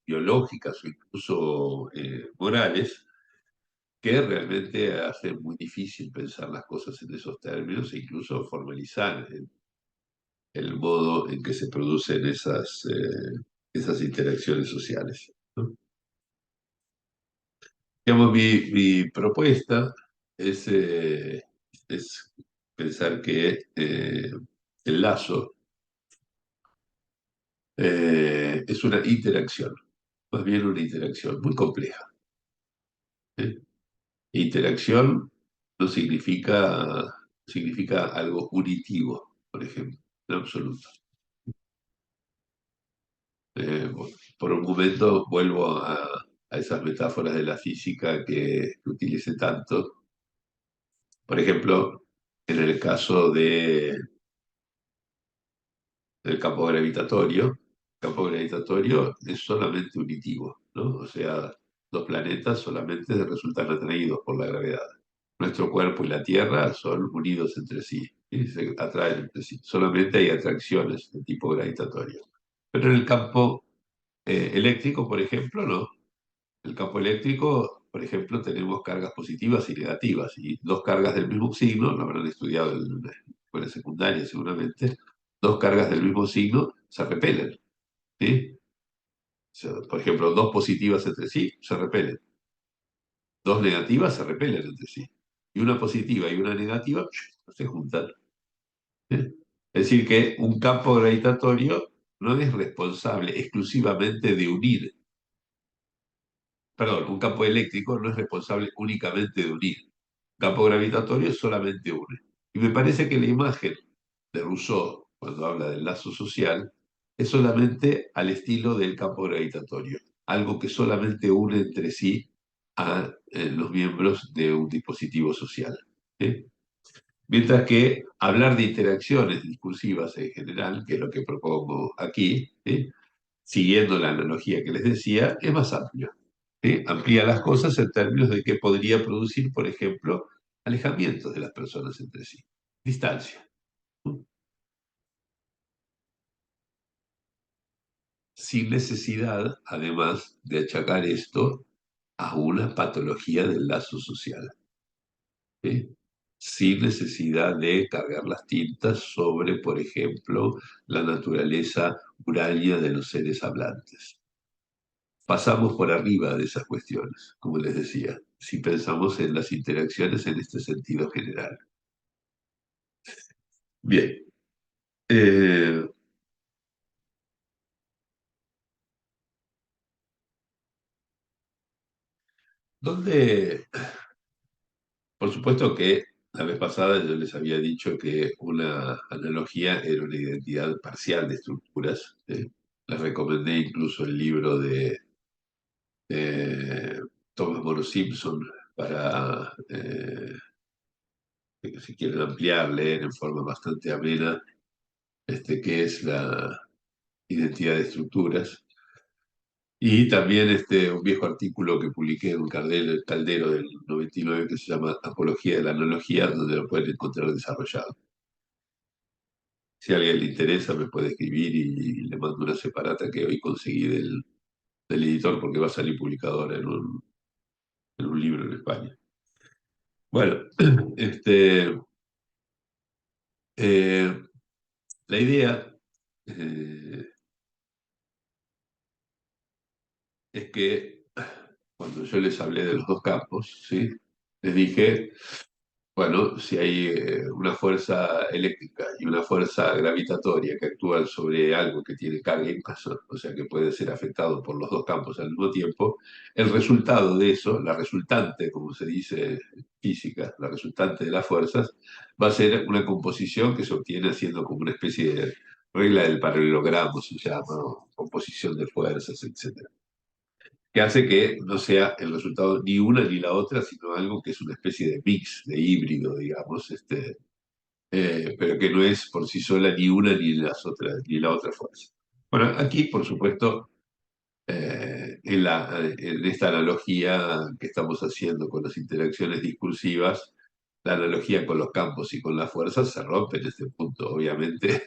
biológicas o incluso morales que realmente hacen muy difícil pensar las cosas en esos términos e incluso formalizar el modo en que se producen esas interacciones sociales, ¿no? Digamos, mi propuesta es pensar que el lazo es una interacción, más bien una interacción muy compleja, ¿eh? Interacción no significa algo unitivo, por ejemplo, en absoluto. Por un momento vuelvo a esas metáforas de la física que utilicé tanto. Por ejemplo, en el caso del el campo gravitatorio es solamente unitivo, ¿no? O sea, los planetas solamente resultan atraídos por la gravedad. Nuestro cuerpo y la Tierra son unidos entre sí, y se atraen entre sí. Solamente hay atracciones de tipo gravitatorio. Pero en el campo eléctrico, por ejemplo, no. En el campo eléctrico, por ejemplo, tenemos cargas positivas y negativas, y dos cargas del mismo signo, lo habrán estudiado en la escuela secundaria seguramente, dos cargas del mismo signo se repelen, ¿sí? O sea, por ejemplo, dos positivas entre sí se repelen, dos negativas se repelen entre sí, y una positiva y una negativa se juntan. ¿Sí? Es decir, que un campo gravitatorio no es responsable exclusivamente de unir, perdón, un campo eléctrico no es responsable únicamente de unir. Un campo gravitatorio solamente une. Y me parece que la imagen de Rousseau, cuando habla del lazo social, es solamente al estilo del campo gravitatorio, algo que solamente une entre sí a los miembros de un dispositivo social. ¿Sí? Mientras que hablar de interacciones discursivas en general, que es lo que propongo aquí, ¿sí? Siguiendo la analogía que les decía, es más amplio. ¿Sí? Amplía las cosas en términos de que podría producir, por ejemplo, alejamientos de las personas entre sí, distancia, ¿no? Sin necesidad, además, de achacar esto a una patología del lazo social, ¿sí? Sin necesidad de cargar las tintas sobre, por ejemplo, la naturaleza huraña de los seres hablantes. Pasamos por arriba de esas cuestiones, como les decía, si pensamos en las interacciones en este sentido general. Bien, eh, donde, por supuesto que la vez pasada yo les había dicho que una analogía era una identidad parcial de estructuras. Les recomendé incluso el libro de Thomas More Simpson para, que si quieren ampliar, leer en forma bastante amena, que es la identidad de estructuras. Y también un viejo artículo que publiqué en un Caldero del 99 que se llama Apología de la Analogía, donde lo pueden encontrar desarrollado. Si a alguien le interesa, me puede escribir y le mando una separata que hoy conseguí del editor porque va a salir publicadora en un libro en España. Bueno, eh, la idea eh, es que cuando yo les hablé de los dos campos, ¿sí? Les dije, bueno, si hay una fuerza eléctrica y una fuerza gravitatoria que actúan sobre algo que tiene carga y masa, o sea que puede ser afectado por los dos campos al mismo tiempo, el resultado de eso, la resultante, como se dice en física, la resultante de las fuerzas, va a ser una composición que se obtiene haciendo como una especie de regla del paralelogramo, se llama, ¿no? Composición de fuerzas, etc. Que hace que no sea el resultado ni una ni la otra, sino algo que es una especie de mix, de híbrido, digamos, pero que no es por sí sola ni una ni las otras, ni la otra fuerza. Bueno, aquí, por supuesto, en esta analogía que estamos haciendo con las interacciones discursivas, la analogía con los campos y con las fuerzas se rompe en este punto. Obviamente,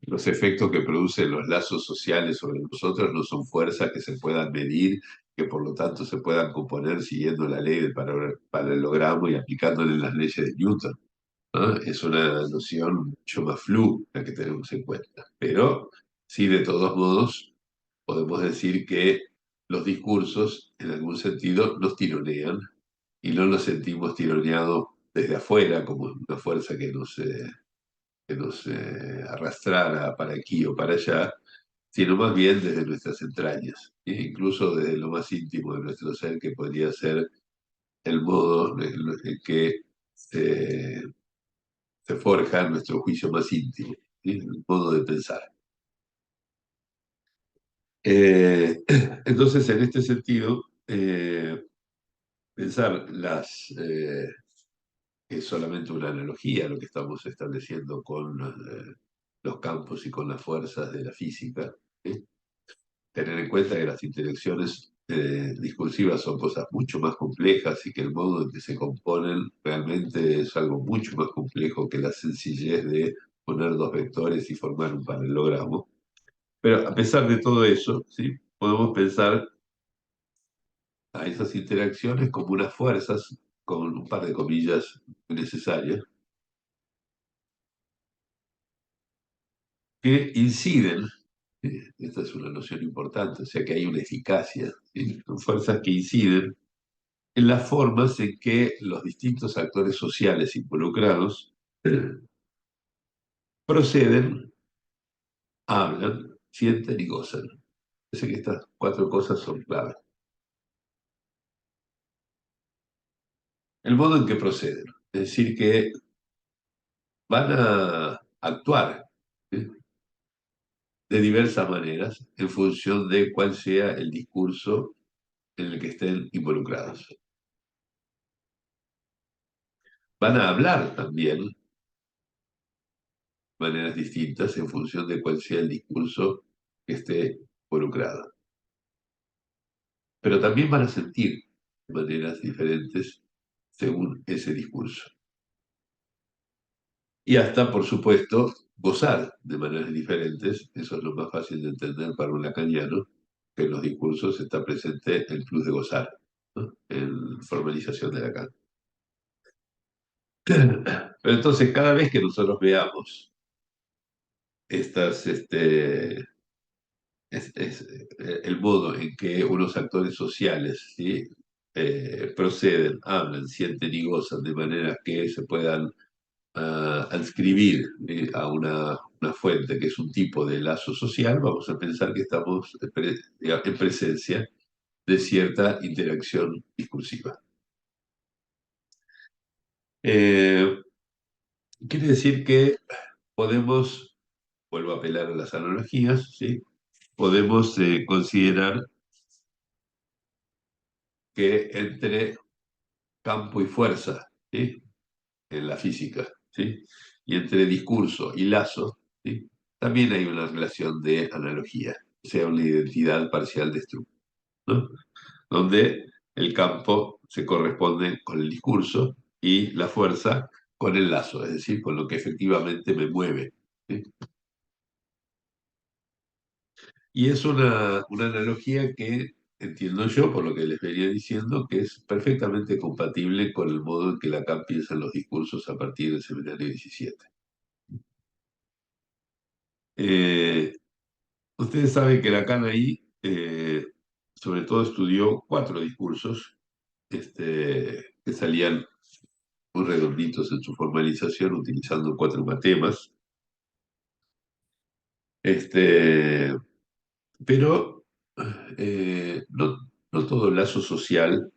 los efectos que producen los lazos sociales sobre nosotros no son fuerzas que se puedan medir, que por lo tanto se puedan componer siguiendo la ley del paralelogramo y aplicándole las leyes de Newton, ¿no? Es una noción mucho más flu la que tenemos en cuenta. Pero sí, de todos modos, podemos decir que los discursos, en algún sentido, nos tironean y no nos sentimos tironeados desde afuera como una fuerza que nos arrastrara para aquí o para allá, sino más bien desde nuestras entrañas, e incluso desde lo más íntimo de nuestro ser, que podría ser el modo en que se forja nuestro juicio más íntimo, ¿sí? El modo de pensar. Eh, entonces, en este sentido, pensar es solamente una analogía lo que estamos estableciendo con los campos y con las fuerzas de la física. ¿Sí? Tener en cuenta que las interacciones discursivas son cosas mucho más complejas y que el modo en que se componen realmente es algo mucho más complejo que la sencillez de poner dos vectores y formar un paralelogramo. Pero a pesar de todo eso, ¿sí? Podemos pensar a esas interacciones como unas fuerzas, con un par de comillas necesarias, que inciden, esta es una noción importante, o sea que hay una eficacia, ¿sí? Son fuerzas que inciden en las formas en que los distintos actores sociales involucrados proceden, hablan, sienten y gozan. Parece que estas cuatro cosas son claves. El modo en que proceden, es decir, que van a actuar, ¿sí? De diversas maneras en función de cuál sea el discurso en el que estén involucrados. Van a hablar también de maneras distintas en función de cuál sea el discurso que esté involucrado. Pero también van a sentir de maneras diferentes según ese discurso. Y hasta, por supuesto, gozar de maneras diferentes. Eso es lo más fácil de entender para un lacaniano, que en los discursos está presente el plus de gozar, ¿no? En formalización de Lacan. Pero entonces, cada vez que nosotros veamos estas, el modo en que unos actores sociales, ¿sí? Proceden, hablan, sienten y gozan de manera que se puedan adscribir a una fuente que es un tipo de lazo social, vamos a pensar que estamos en presencia de cierta interacción discursiva. Eh, Quiere decir que podemos, vuelvo a apelar a las analogías, ¿sí? Podemos considerar que entre campo y fuerza, ¿sí? En la física, ¿sí? Y entre discurso y lazo, ¿sí? También hay una relación de analogía, o sea, una identidad parcial de estructura, ¿no? Donde el campo se corresponde con el discurso y la fuerza con el lazo, es decir, con lo que efectivamente me mueve, ¿sí? Y es una analogía que entiendo yo, por lo que les venía diciendo, que es perfectamente compatible con el modo en que Lacan piensa en los discursos a partir del seminario 17. Eh, Ustedes saben que Lacan ahí, sobre todo, estudió cuatro discursos que salían muy redonditos en su formalización, utilizando cuatro matemas. Este, pero no todo lazo social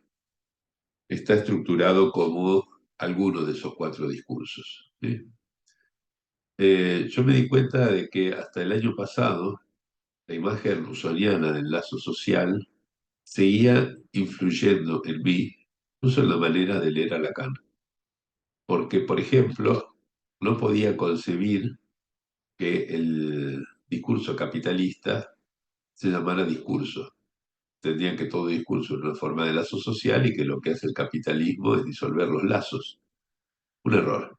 está estructurado como alguno de esos cuatro discursos, ¿sí? Yo me di cuenta de que hasta el año pasado la imagen rusoniana del lazo social seguía influyendo en mí, incluso en la manera de leer a Lacan. Porque, por ejemplo, no podía concebir que el discurso capitalista se llamara discurso. Tendrían que todo discurso es una forma de lazo social y que lo que hace el capitalismo es disolver los lazos. Un error.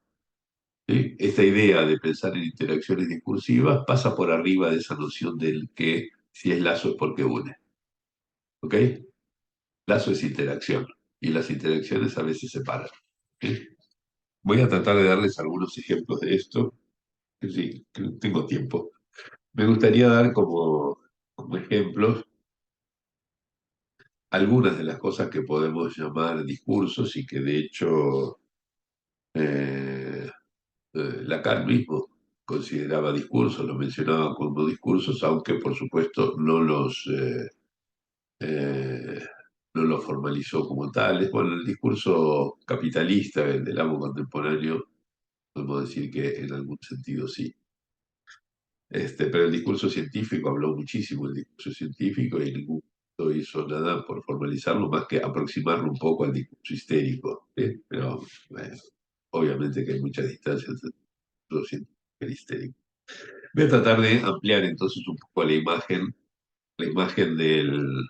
¿Sí? Esta idea de pensar en interacciones discursivas pasa por arriba de esa noción del que si es lazo es porque une. ¿Ok? Lazo es interacción y las interacciones a veces se separan. ¿Sí? Voy a tratar de darles algunos ejemplos de esto. Sí, que tengo tiempo. Me gustaría dar como ejemplos algunas de las cosas que podemos llamar discursos y que de hecho eh, Lacan mismo consideraba discursos, lo mencionaba como discursos, aunque por supuesto eh, no los formalizó como tales. Bueno, el discurso capitalista, el del amo contemporáneo, podemos decir que en algún sentido sí. Pero el discurso científico habló muchísimo, el discurso científico, y ningún punto hizo nada por formalizarlo más que aproximarlo un poco al discurso histérico. ¿Sí? Pero bueno, obviamente que hay muchas distancias entre el discurso científico y el histérico. Voy a tratar de ampliar entonces un poco la imagen del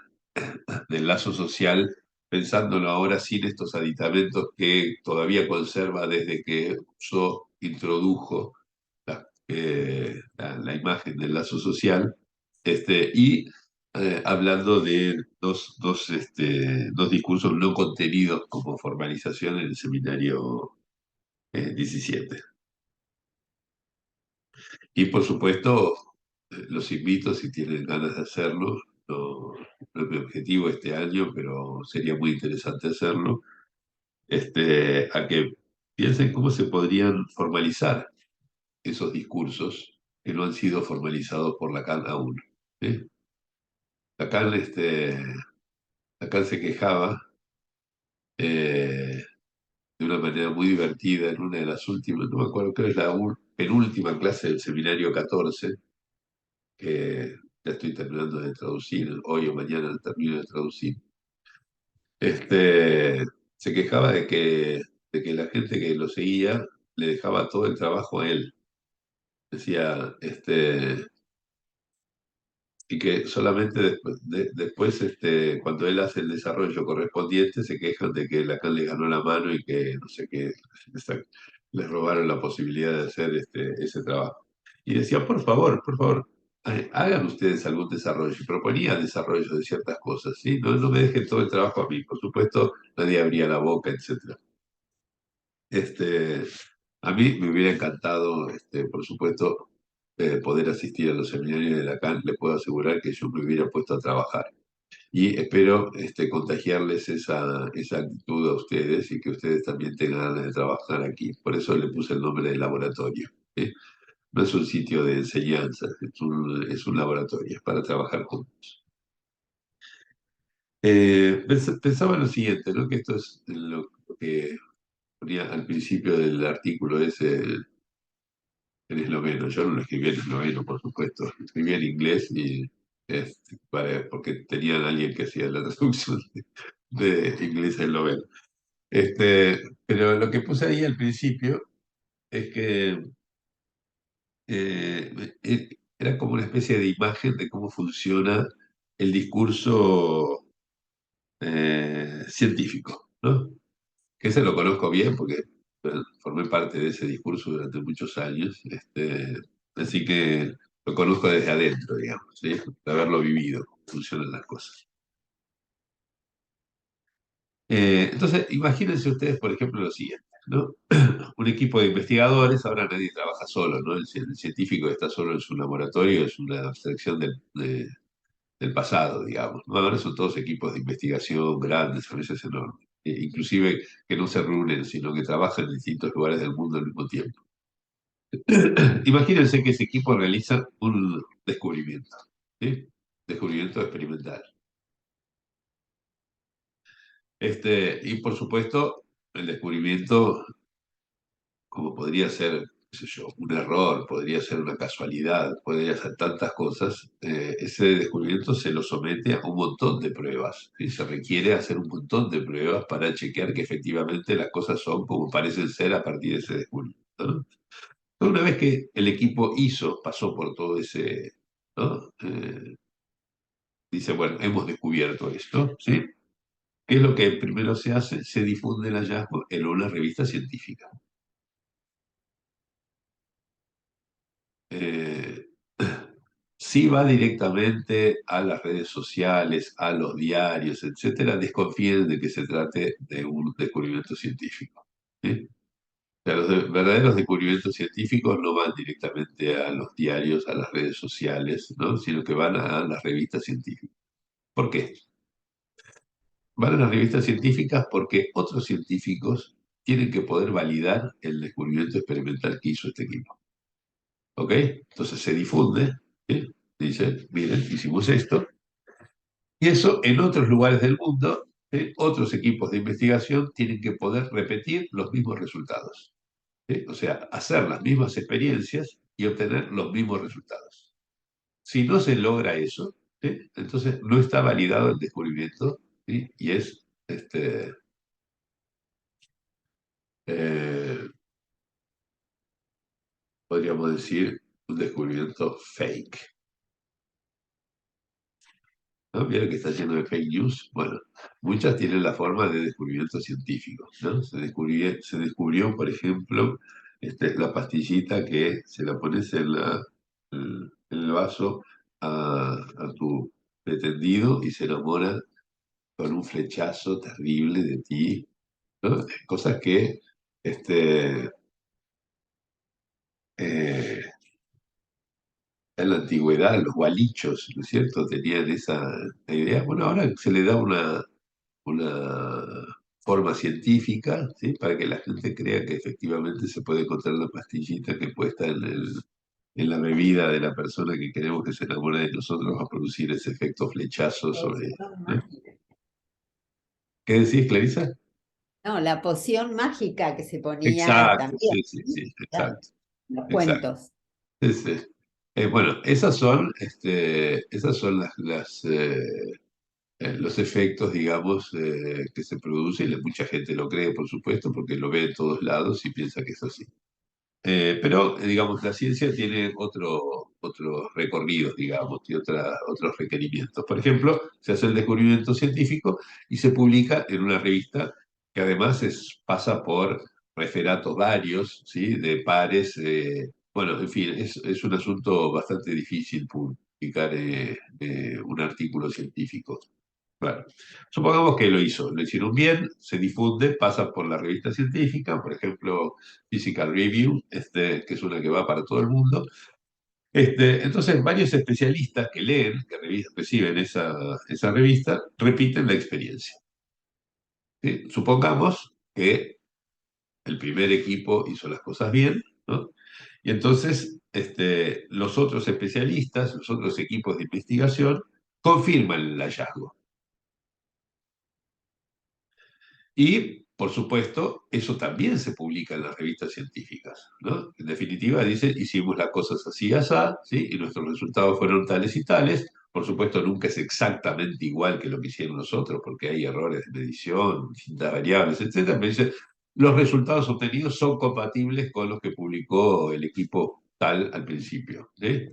lazo social, pensándolo ahora sin estos aditamentos que todavía conserva desde que introdujo la imagen del lazo social, y hablando de dos discursos no contenidos como formalización en el seminario 17. Y por supuesto, los invito, si tienen ganas de hacerlo, no, no es mi objetivo este año, pero sería muy interesante hacerlo, a que piensen cómo se podrían formalizar esos discursos que no han sido formalizados por Lacan aún. ¿Sí? Lacan, Lacan se quejaba de una manera muy divertida en una de las últimas, no me acuerdo, creo que es penúltima clase del seminario 14, que ya estoy terminando de traducir, hoy o mañana termino de traducir. Se quejaba de que la gente que lo seguía le dejaba todo el trabajo a él. Decía, y que solamente después, cuando él hace el desarrollo correspondiente, se quejan de que Lacan le ganó la mano y que no sé qué, les robaron la posibilidad de hacer ese trabajo. Y decía, por favor, hagan ustedes algún desarrollo. Y proponía desarrollo de ciertas cosas, ¿sí? No, no me dejen todo el trabajo a mí. Por supuesto, nadie abría la boca, etcétera. Este, a mí me hubiera encantado, por supuesto, poder asistir a los seminarios de Lacan. Le puedo asegurar que yo me hubiera puesto a trabajar. Y espero contagiarles esa actitud a ustedes y que ustedes también tengan ganas de trabajar aquí. Por eso le puse el nombre de laboratorio. ¿Sí? No es un sitio de enseñanza, es un laboratorio, es para trabajar juntos. Pensaba en lo siguiente, ¿no? Que esto es lo que ponía al principio del artículo ese en esloveno. Yo no lo escribí en esloveno, por supuesto. Lo escribí en inglés porque tenían alguien que hacía la traducción de inglés a esloveno. Pero lo que puse ahí al principio es que era como una especie de imagen de cómo funciona el discurso científico, ¿no? Que ese lo conozco bien porque formé parte de ese discurso durante muchos años, así que lo conozco desde adentro, digamos, ¿sí? De haberlo vivido, cómo funcionan las cosas. Entonces, imagínense ustedes, por ejemplo, lo siguiente, ¿no? Un equipo de investigadores, ahora nadie trabaja solo, ¿no? El científico que está solo en su laboratorio es una abstracción del pasado, digamos, ¿no? Ahora son todos equipos de investigación grandes, a veces enormes, inclusive que no se reúnen, sino que trabajan en distintos lugares del mundo al mismo tiempo. Imagínense que ese equipo realiza un descubrimiento, ¿sí? Descubrimiento experimental. Y por supuesto, el descubrimiento, como podría ser, qué sé yo, un error, podría ser una casualidad, podría ser tantas cosas, ese descubrimiento se lo somete a un montón de pruebas. ¿Sí? Se requiere hacer un montón de pruebas para chequear que efectivamente las cosas son como parecen ser a partir de ese descubrimiento, ¿no? Una vez que el equipo pasó por todo ese, ¿no? Dice, bueno, hemos descubierto esto, ¿sí? ¿Qué es lo que primero se hace? Se difunde el hallazgo en una revista científica. Eh, si va directamente a las redes sociales, a los diarios, etcétera, desconfíen de que se trate de un descubrimiento científico, ¿sí? O sea, los verdaderos descubrimientos científicos no van directamente a los diarios, a las redes sociales, ¿no? Sino que van a las revistas científicas. ¿Por qué? Van a las revistas científicas porque otros científicos tienen que poder validar el descubrimiento experimental que hizo este equipo. ¿Ok? Entonces se difunde, ¿sí? Dice, miren, hicimos esto. Y eso en otros lugares del mundo, ¿sí? Otros equipos de investigación tienen que poder repetir los mismos resultados. ¿Sí? O sea, hacer las mismas experiencias y obtener los mismos resultados. Si no se logra eso, ¿sí? Entonces no está validado el descubrimiento, ¿sí? Y es, eh, podríamos decir, un descubrimiento fake. ¿No? Vieron que está lleno de fake news. Bueno, muchas tienen la forma de descubrimiento científico, ¿no? Se descubrió, por ejemplo, la pastillita que se la pones en el vaso a tu pretendido y se enamora con un flechazo terrible de ti, ¿no? Cosas que este, eh, en la antigüedad los gualichos, ¿no es cierto?, tenían esa idea. Bueno, ahora se le da una forma científica, ¿sí? Para que la gente crea que efectivamente se puede encontrar la pastillita que puesta en la bebida de la persona que queremos que se enamore de nosotros, va a producir ese efecto flechazo sobre... Poción ¿eh? mágica. ¿Qué decís, Clarisa? No, la poción mágica que se ponía Exacto, también, sí, sí, ¿sí? sí, Claro, exacto, en los exacto. cuentos. Sí, sí. Bueno, esas son los efectos, digamos, que se producen. Y mucha gente lo cree, por supuesto, porque lo ve en todos lados y piensa que es así. Pero, digamos, la ciencia tiene otros recorridos, digamos, y otros requerimientos. Por ejemplo, se hace el descubrimiento científico y se publica en una revista que además pasa por referatos varios, ¿sí? De pares. Bueno, en fin, es un asunto bastante difícil publicar un artículo científico. Claro. Supongamos que lo hicieron bien, se difunde, pasa por la revista científica, por ejemplo, Physical Review, que es una que va para todo el mundo. Entonces, varios especialistas que leen, que reciben esa revista, repiten la experiencia. ¿Sí? Supongamos que el primer equipo hizo las cosas bien, ¿no? Y entonces, los otros especialistas, los otros equipos de investigación, confirman el hallazgo. Y, por supuesto, eso también se publica en las revistas científicas, ¿no? En definitiva, dice, hicimos las cosas así y así, ¿sí? Y nuestros resultados fueron tales y tales. Por supuesto, nunca es exactamente igual que lo que hicieron nosotros, porque hay errores de medición, distintas variables, etcétera. Pero dice, los resultados obtenidos son compatibles con los que publicó el equipo tal al principio, ¿sí?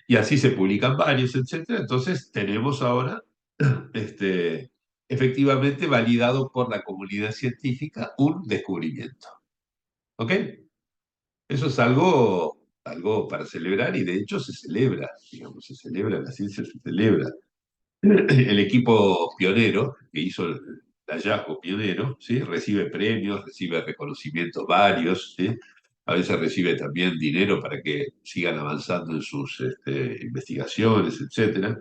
Y así se publican varios, etcétera. Entonces, tenemos ahora efectivamente validado por la comunidad científica un descubrimiento. ¿Ok? Eso es algo para celebrar y de hecho se celebra, digamos, se celebra, la ciencia se celebra. El equipo pionero que hizo el hallazgo pionero, ¿sí? Recibe premios, recibe reconocimientos varios, ¿sí? A veces recibe también dinero para que sigan avanzando en sus investigaciones, etcétera.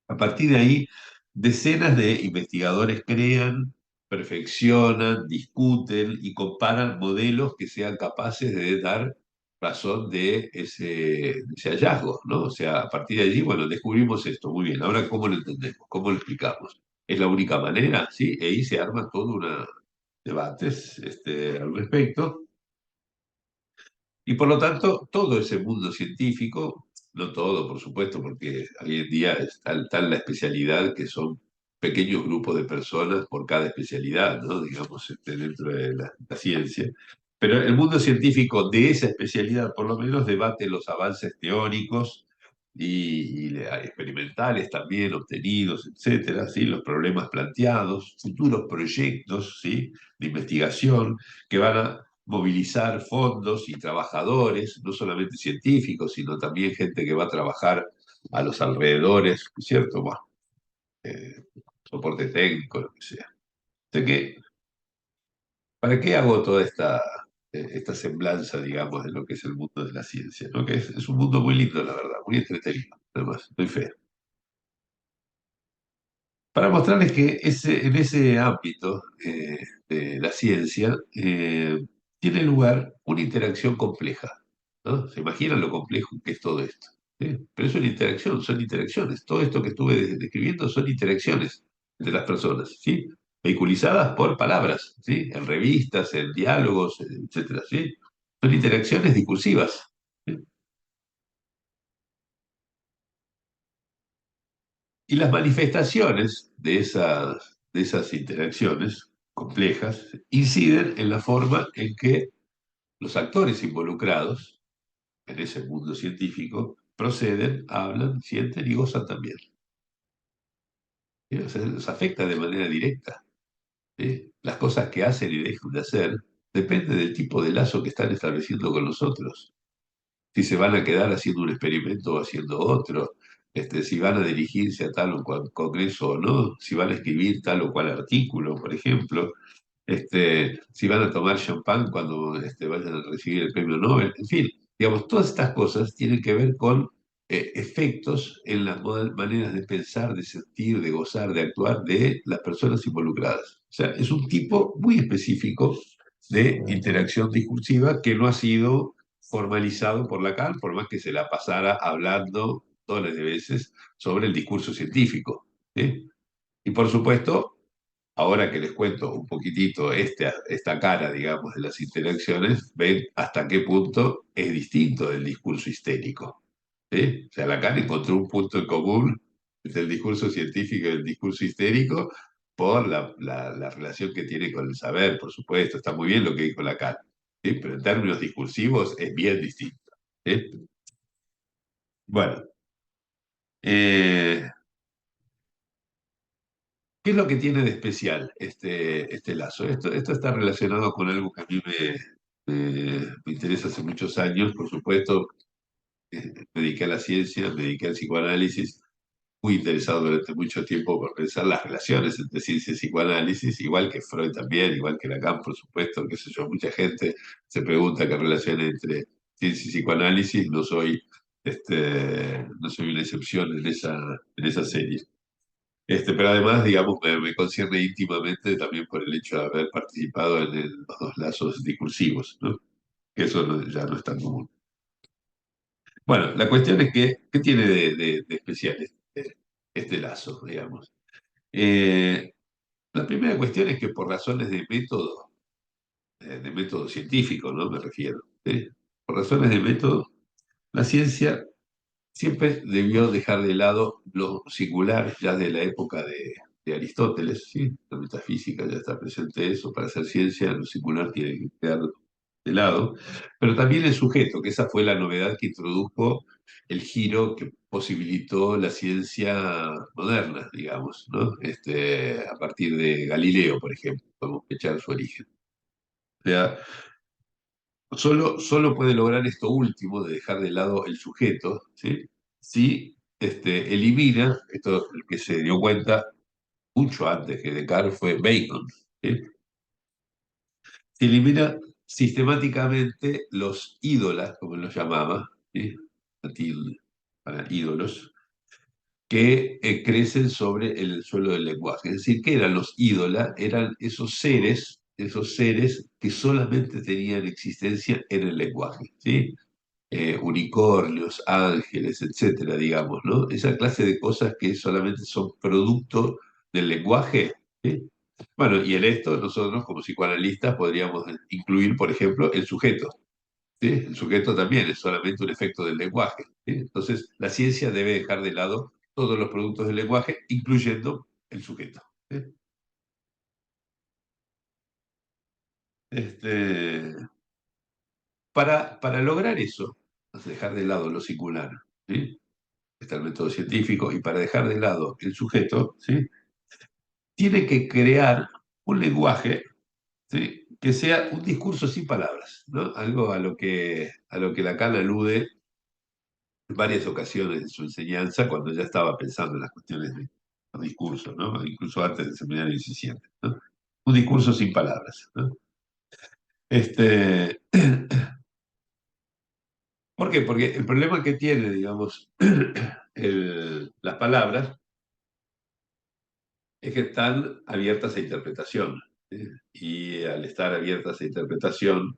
A partir de ahí, decenas de investigadores crean, perfeccionan, discuten y comparan modelos que sean capaces de dar razón de ese hallazgo, ¿no? O sea, a partir de allí, bueno, descubrimos esto, muy bien, ahora ¿cómo lo entendemos? ¿Cómo lo explicamos? ¿Es la única manera? ¿Sí? Y ahí se arma todo un debates al respecto. Y por lo tanto, todo ese mundo científico, no todo, por supuesto, porque hoy en día es tal la especialidad que son pequeños grupos de personas por cada especialidad, ¿no? Digamos, dentro de la ciencia. Pero el mundo científico de esa especialidad, por lo menos, debate los avances teóricos y experimentales también obtenidos, etcétera, ¿sí? Los problemas planteados, futuros proyectos, ¿sí? De investigación que van a movilizar fondos y trabajadores, no solamente científicos, sino también gente que va a trabajar a los alrededores, ¿cierto? Bueno, soporte técnico, lo que sea. Así que, ¿para qué hago toda esta semblanza, digamos, de lo que es el mundo de la ciencia? ¿No? Que es un mundo muy lindo, la verdad, muy entretenido, además, muy feo. Para mostrarles que en ese ámbito de la ciencia tiene lugar una interacción compleja, ¿no? ¿Se imaginan lo complejo que es todo esto? ¿Sí? Pero es una interacción, son interacciones. Todo esto que estuve describiendo son interacciones entre las personas, ¿sí? Vehiculizadas por palabras, ¿sí? En revistas, en diálogos, etcétera, ¿sí? Son interacciones discursivas. ¿Sí? Y las manifestaciones de esas interacciones complejas inciden en la forma en que los actores involucrados en ese mundo científico proceden, hablan, sienten y gozan también. ¿Sí? O sea, los afecta de manera directa. ¿Sí? Las cosas que hacen y dejan de hacer depende del tipo de lazo que están estableciendo con nosotros. Si se van a quedar haciendo un experimento o haciendo otro, si van a dirigirse a tal o cual congreso o no, si van a escribir tal o cual artículo, por ejemplo, si van a tomar champán cuando vayan a recibir el premio Nobel, en fin, digamos, todas estas cosas tienen que ver con efectos en las maneras de pensar, de sentir, de gozar, de actuar de las personas involucradas. O sea, es un tipo muy específico de interacción discursiva que no ha sido formalizado por Lacan, por más que se la pasara hablando todas las veces sobre el discurso científico. ¿Sí? Y por supuesto, ahora que les cuento un poquitito esta cara, digamos, de las interacciones, ven hasta qué punto es distinto del discurso histérico. ¿Sí? O sea, Lacan encontró un punto en común entre el discurso científico y el discurso histérico por la relación que tiene con el saber, por supuesto. Está muy bien lo que dijo Lacan, ¿sí? Pero en términos discursivos es bien distinto. ¿Sí? Bueno, eh, ¿qué es lo que tiene de especial este lazo? Esto está relacionado con algo que a mí me interesa hace muchos años, por supuesto. Me dediqué a la ciencia, me dediqué al psicoanálisis, muy interesado durante mucho tiempo por pensar las relaciones entre ciencia y psicoanálisis, igual que Freud también, igual que Lacan, por supuesto, qué sé yo, mucha gente se pregunta qué relación hay entre ciencia y psicoanálisis, no soy una excepción en esa serie. Pero además, digamos, me concierne íntimamente también por el hecho de haber participado en los dos lazos discursivos, ¿no? Que eso ya no es tan común. Bueno, la cuestión es que, ¿qué tiene de especial este lazo, digamos? Eh, la primera cuestión es que por razones de método científico, ¿no? Me refiero. ¿Sí? Por razones de método, la ciencia siempre debió dejar de lado lo singular ya de la época de Aristóteles, ¿sí? La metafísica ya está presente eso, para hacer ciencia lo singular tiene que quedar de lado, pero también el sujeto, que esa fue la novedad que introdujo el giro que posibilitó la ciencia moderna, digamos, ¿no? A partir de Galileo, por ejemplo, podemos echar su origen. O sea, solo puede lograr esto último de dejar de lado el sujeto, ¿sí? Si elimina, esto el que se dio cuenta mucho antes que Descartes fue Bacon, ¿sí? Se elimina sistemáticamente los ídolas, como los llamaba, ¿sí? Latín para ídolos, que crecen sobre el suelo del lenguaje. Es decir, ¿qué eran los ídolas? Eran esos seres que solamente tenían existencia en el lenguaje, ¿sí? Unicornios, ángeles, etcétera, digamos, ¿no? Esa clase de cosas que solamente son producto del lenguaje, ¿sí? Bueno, y en esto nosotros como psicoanalistas podríamos incluir, por ejemplo, el sujeto, ¿sí? El sujeto también es solamente un efecto del lenguaje, ¿sí? Entonces, la ciencia debe dejar de lado todos los productos del lenguaje, incluyendo el sujeto, ¿sí? Este, para lograr eso, dejar de lado lo singular, ¿sí? Está el método científico, y para dejar de lado el sujeto, ¿sí? Tiene que crear un lenguaje, ¿sí? Que sea un discurso sin palabras, ¿no? Algo a lo que Lacan alude en varias ocasiones en su enseñanza cuando ya estaba pensando en las cuestiones de los discursos, ¿no? Incluso antes del seminario 17, ¿no? Un discurso sin palabras, ¿no? Este, ¿Por qué? Porque el problema que tiene, digamos, las palabras es que están abiertas a interpretación, ¿sí? Y al estar abiertas a interpretación,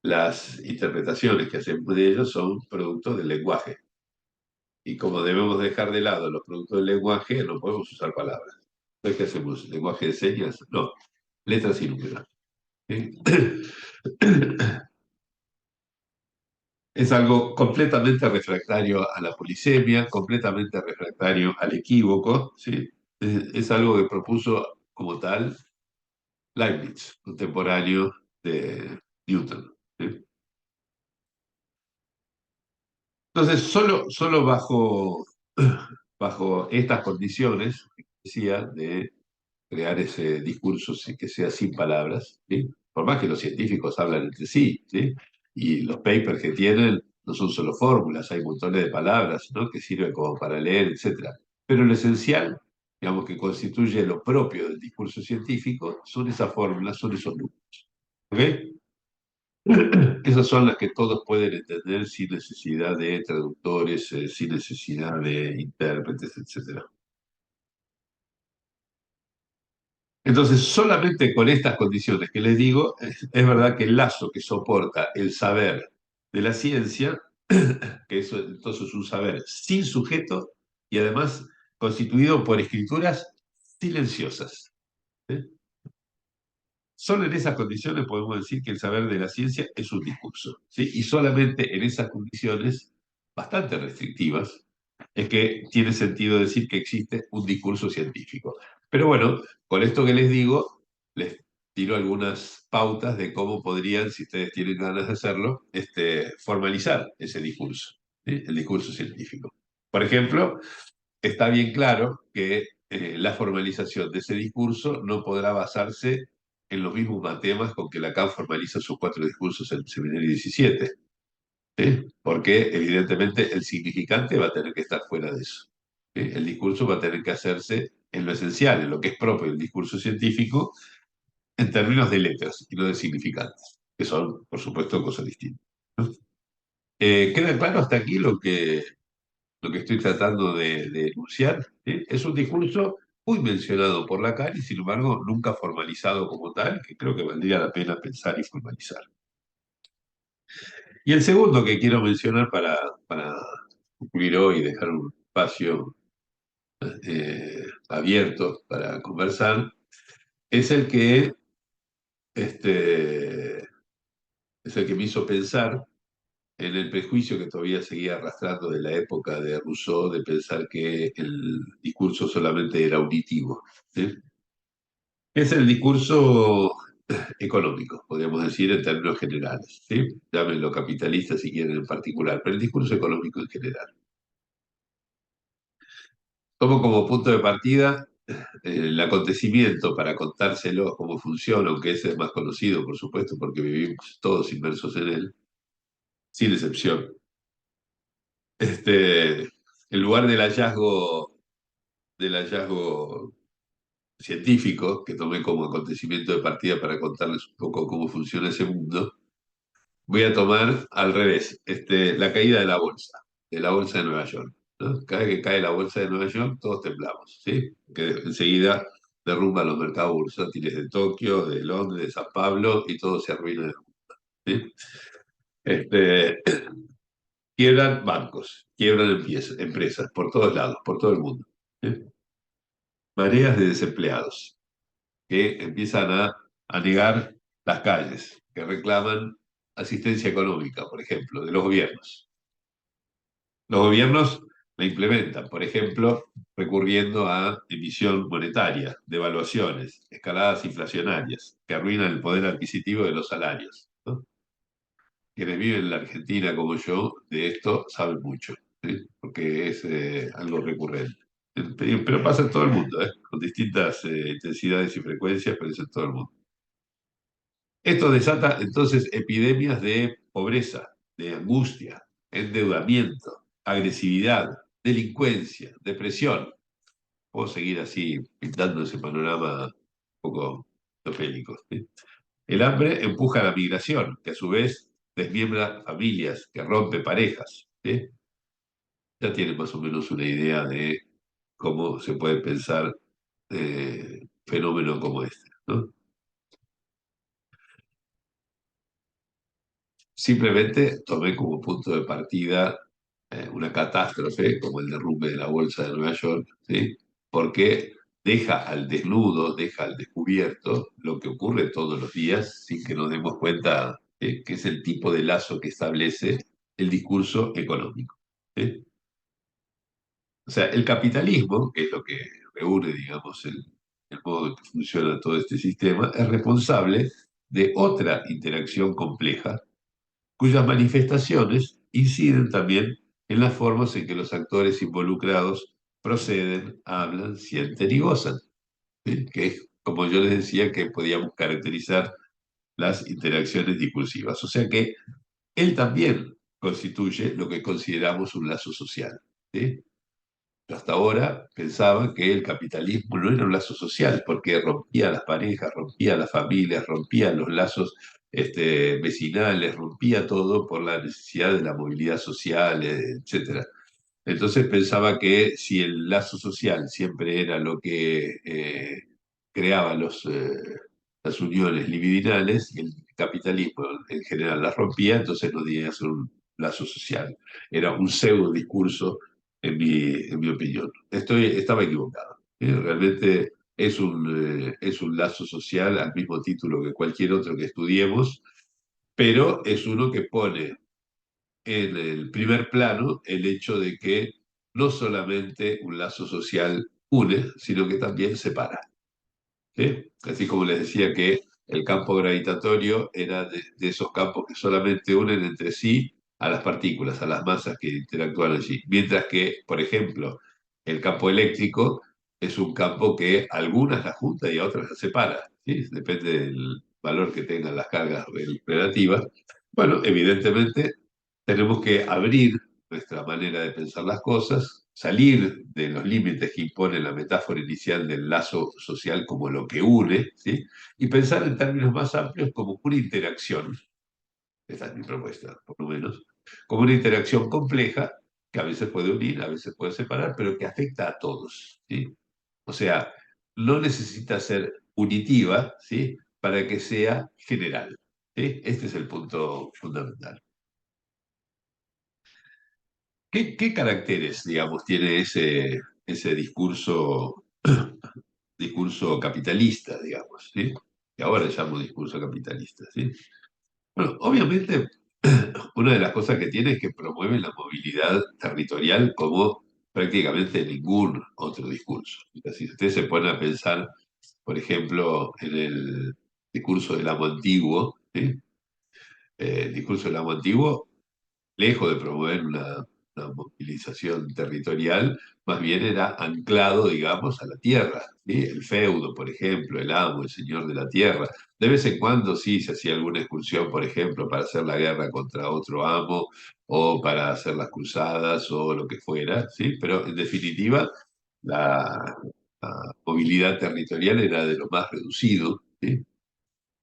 las interpretaciones que hacemos de ellos son productos del lenguaje. Y como debemos dejar de lado los productos del lenguaje, no podemos usar palabras. Entonces, ¿qué hacemos? ¿Lenguaje de señas? No, letras y números. ¿Sí? Es algo completamente refractario a la polisemia, completamente refractario al equívoco, ¿sí? Es algo que propuso como tal Leibniz, contemporáneo de Newton, ¿sí? Entonces, solo bajo estas condiciones, decía, de crear ese discurso que sea sin palabras, ¿sí? Por más que los científicos hablan entre sí, ¿sí? Y los papers que tienen no son solo fórmulas, hay montones de palabras, ¿no? Que sirven como para leer, etcétera. Pero lo esencial, digamos, que constituye lo propio del discurso científico, son esas fórmulas, son esos números. ¿Ok? Esas son las que todos pueden entender sin necesidad de traductores, sin necesidad de intérpretes, etcétera. Entonces, solamente con estas condiciones que les digo, es verdad que el lazo que soporta el saber de la ciencia, que es entonces un saber sin sujeto y además constituido por escrituras silenciosas. ¿Sí? Solo en esas condiciones podemos decir que el saber de la ciencia es un discurso, ¿sí? Y solamente en esas condiciones bastante restrictivas es que tiene sentido decir que existe un discurso científico. Pero bueno, con esto que les digo, les tiro algunas pautas de cómo podrían, si ustedes tienen ganas de hacerlo, formalizar ese discurso, ¿sí? El discurso científico. Por ejemplo, está bien claro que la formalización de ese discurso no podrá basarse en los mismos matemas con que Lacan formaliza sus cuatro discursos en el Seminario 17, ¿sí? Porque evidentemente el significante va a tener que estar fuera de eso, ¿sí? El discurso va a tener que hacerse en lo esencial, en lo que es propio del discurso científico, en términos de letras y no de significantes, que son, por supuesto, cosas distintas, ¿no? ¿Queda claro hasta aquí lo que estoy tratando de enunciar? ¿Sí? Es un discurso muy mencionado por Lacan y sin embargo nunca formalizado como tal, que creo que valdría la pena pensar y formalizar. Y el segundo que quiero mencionar para concluir hoy y dejar un espacio abierto para conversar, es este, es el que me hizo pensar en el prejuicio que todavía seguía arrastrando de la época de Rousseau, de pensar que el discurso solamente era auditivo, ¿sí? Es el discurso económico, podríamos decir en términos generales, ¿sí? Llámenlo capitalista si quieren en particular, pero el discurso económico en general. Tomo como punto de partida el acontecimiento para contárselo cómo funciona, aunque ese es más conocido, por supuesto, porque vivimos todos inmersos en él, sin excepción. En lugar del hallazgo científico, que tomé como acontecimiento de partida para contarles un poco cómo funciona ese mundo, voy a tomar al revés, la caída de la bolsa de Nueva York, ¿no? Cada vez que cae la bolsa de Nueva York, todos temblamos, ¿sí? Que enseguida derrumba los mercados bursátiles de Tokio, de Londres, de San Pablo, y todo se arruina, ¿sí? Este, quiebran bancos, quiebran empresas, por todos lados, por todo el mundo, ¿sí? Mareas de desempleados que empiezan a negar las calles, que reclaman asistencia económica, por ejemplo, de los gobiernos. Los gobiernos la implementan, por ejemplo, recurriendo a emisión monetaria, devaluaciones, escaladas inflacionarias, que arruinan el poder adquisitivo de los salarios, ¿no? Quienes viven en la Argentina como yo, de esto saben mucho, ¿sí? Porque es algo recurrente. Pero pasa en todo el mundo, ¿eh? Con distintas intensidades y frecuencias, pero es en todo el mundo. Esto desata entonces epidemias de pobreza, de angustia, endeudamiento, agresividad, delincuencia, depresión. Puedo seguir así pintando ese panorama un poco topénico, ¿sí? El hambre empuja a la migración, que a su vez desmiembra familias, que rompe parejas, ¿sí? Ya tienen más o menos una idea de cómo se puede pensar fenómeno como este, ¿no? Simplemente tomé como punto de partida una catástrofe como el derrumbe de la bolsa de Nueva York, ¿sí? Porque deja al desnudo, deja al descubierto lo que ocurre todos los días sin que nos demos cuenta que es el tipo de lazo que establece el discurso económico. ¿Sí? O sea, el capitalismo, que es lo que reúne, digamos, el modo en que funciona todo este sistema, es responsable de otra interacción compleja, cuyas manifestaciones inciden también en las formas en que los actores involucrados proceden, hablan, sienten y gozan. ¿Sí? Que es, como yo les decía, que podíamos caracterizar las interacciones discursivas. O sea que él también constituye lo que consideramos un lazo social. ¿Sí? Hasta ahora pensaba que el capitalismo no era un lazo social, porque rompía las parejas, rompía las familias, rompía los lazos vecinales, rompía todo por la necesidad de la movilidad social, etcétera. Entonces pensaba que si el lazo social siempre era lo que creaba las uniones libidinales y el capitalismo en general las rompía, entonces no debía ser un lazo social. Era un pseudo discurso, en mi opinión. Estaba equivocado. Realmente es un lazo social al mismo título que cualquier otro que estudiemos, pero es uno que pone en el primer plano el hecho de que no solamente un lazo social une, sino que también separa. ¿Sí? Así como les decía que el campo gravitatorio era de esos campos que solamente unen entre sí a las partículas, a las masas que interactúan allí. Mientras que, por ejemplo, el campo eléctrico es un campo que algunas las junta y a otras las separa. ¿Sí? Depende del valor que tengan las cargas relativas. Bueno, evidentemente tenemos que abrir nuestra manera de pensar las cosas, salir de los límites que impone la metáfora inicial del lazo social como lo que une, ¿sí? Y pensar en términos más amplios como una interacción, esa es mi propuesta, por lo menos, como una interacción compleja que a veces puede unir, a veces puede separar, pero que afecta a todos, ¿sí? O sea, no necesita ser unitiva, ¿sí? Para que sea general, ¿sí? Este es el punto fundamental. ¿Qué caracteres, digamos, tiene ese discurso capitalista, digamos, ¿sí? Que ahora llamo discurso capitalista, ¿sí? Bueno, obviamente, una de las cosas que tiene es que promueve la movilidad territorial como prácticamente ningún otro discurso. Si usted se pone a pensar, por ejemplo, en el discurso del amo antiguo, ¿sí? El discurso del amo antiguo lejos de promover una movilización territorial, más bien era anclado, digamos, a la tierra, ¿sí? El feudo, por ejemplo, el amo, el señor de la tierra. De vez en cuando sí se hacía alguna excursión, por ejemplo, para hacer la guerra contra otro amo o para hacer las cruzadas o lo que fuera, ¿sí? Pero en definitiva, la movilidad territorial era de lo más reducido, ¿sí?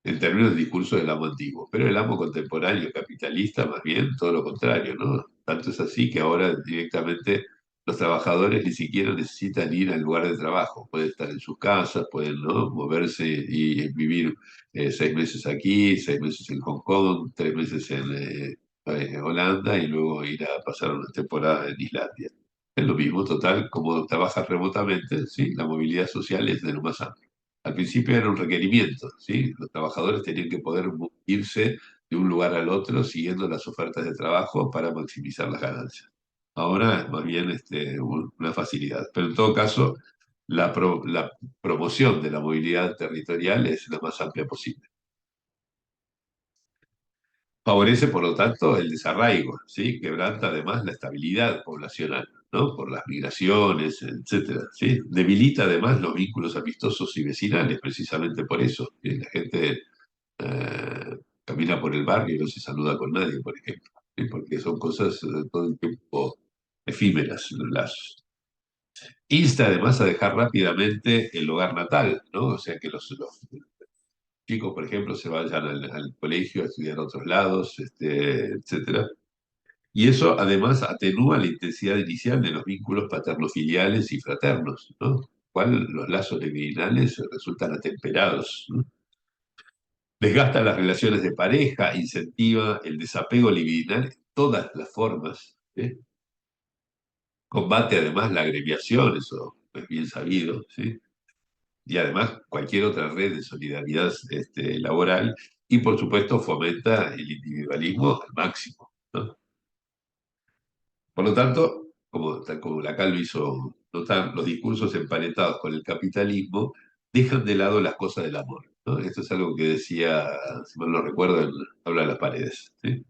En términos del discurso del amo antiguo. Pero el amo contemporáneo capitalista, más bien, todo lo contrario, ¿no? Tanto es así que ahora directamente los trabajadores ni siquiera necesitan ir al lugar de trabajo. Pueden estar en sus casas, pueden, ¿no? Moverse y vivir 6 meses aquí, 6 meses en Hong Kong, 3 meses en Holanda y luego ir a pasar una temporada en Islandia. Es lo mismo, total, como trabajas remotamente, ¿sí? La movilidad social es de lo más amplio. Al principio era un requerimiento, ¿sí? Los trabajadores tenían que poder irse de un lugar al otro siguiendo las ofertas de trabajo para maximizar las ganancias. Ahora es más bien una facilidad, pero en todo caso la promoción de la movilidad territorial es la más amplia posible. Favorece, por lo tanto, el desarraigo, ¿sí? Quebranta además la estabilidad poblacional, ¿no? Por las migraciones, etcétera, ¿sí? Debilita además los vínculos amistosos y vecinales, precisamente por eso. Que la gente camina por el barrio y no se saluda con nadie, por ejemplo, ¿sí? Porque son cosas todo el tiempo efímeras, los lazos. Insta además a dejar rápidamente el hogar natal, ¿no? O sea, que los chicos, por ejemplo, se vayan al colegio a estudiar a otros lados, etcétera. Y eso además atenúa la intensidad inicial de los vínculos paterno-filiales y fraternos, ¿no? Cual los lazos libidinales resultan atemperados, ¿no? Desgasta las relaciones de pareja, incentiva el desapego libidinal en todas las formas, ¿sí? Combate además la agremiación, eso es bien sabido, ¿sí? Y además cualquier otra red de solidaridad laboral y por supuesto fomenta el individualismo al máximo, ¿no? Por lo tanto, tal como Lacan lo hizo notar, los discursos emparentados con el capitalismo dejan de lado las cosas del amor, ¿no? Esto es algo que decía, si mal no recuerdo, en Habla de las paredes, ¿sí?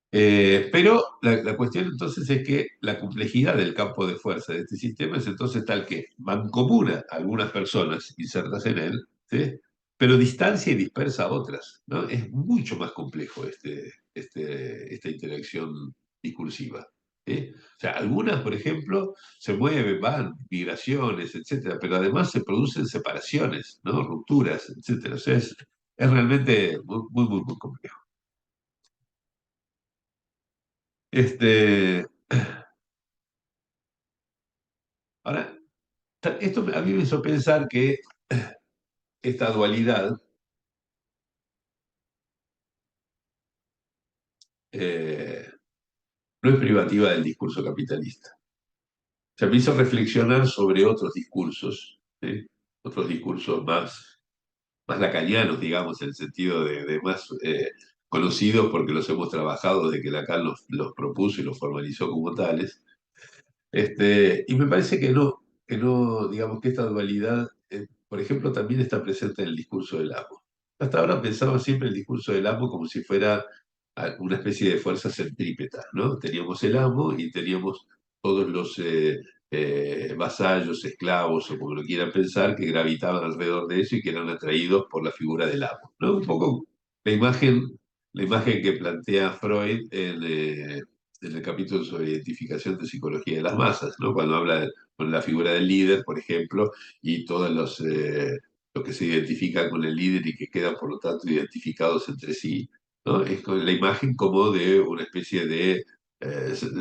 Pero la cuestión entonces es que la complejidad del campo de fuerza de este sistema es entonces tal que mancomuna a algunas personas insertas en él, ¿sí? Pero distancia y dispersa a otras, ¿no? Es mucho más complejo esta interacción discursiva, ¿sí? O sea, algunas, por ejemplo, se mueven, van, migraciones, etcétera, pero además se producen separaciones, ¿no? Rupturas, etcétera. O sea, es realmente muy complejo. Este, ahora, esto a mí me hizo pensar que esta dualidad eh, no es privativa del discurso capitalista. O sea, me hizo reflexionar sobre otros discursos, ¿sí? Otros discursos más lacanianos, digamos, en el sentido de más conocidos porque los hemos trabajado desde que Lacan los propuso y los formalizó como tales. Y me parece que no, digamos que esta dualidad, por ejemplo, también está presente en el discurso del amo. Hasta ahora pensaba siempre el discurso del amo como si fuera una especie de fuerza centrípeta, ¿no? Teníamos el amo y teníamos todos los vasallos, esclavos o como lo quieran pensar, que gravitaban alrededor de eso y que eran atraídos por la figura del amo, ¿no? Un poco la imagen, la imagen que plantea Freud en el capítulo sobre identificación de psicología de las masas, ¿no? Cuando habla con la figura del líder, por ejemplo, y todos los que se identifican con el líder y que quedan, por lo tanto, identificados entre sí, ¿no? Es con la imagen como de una especie de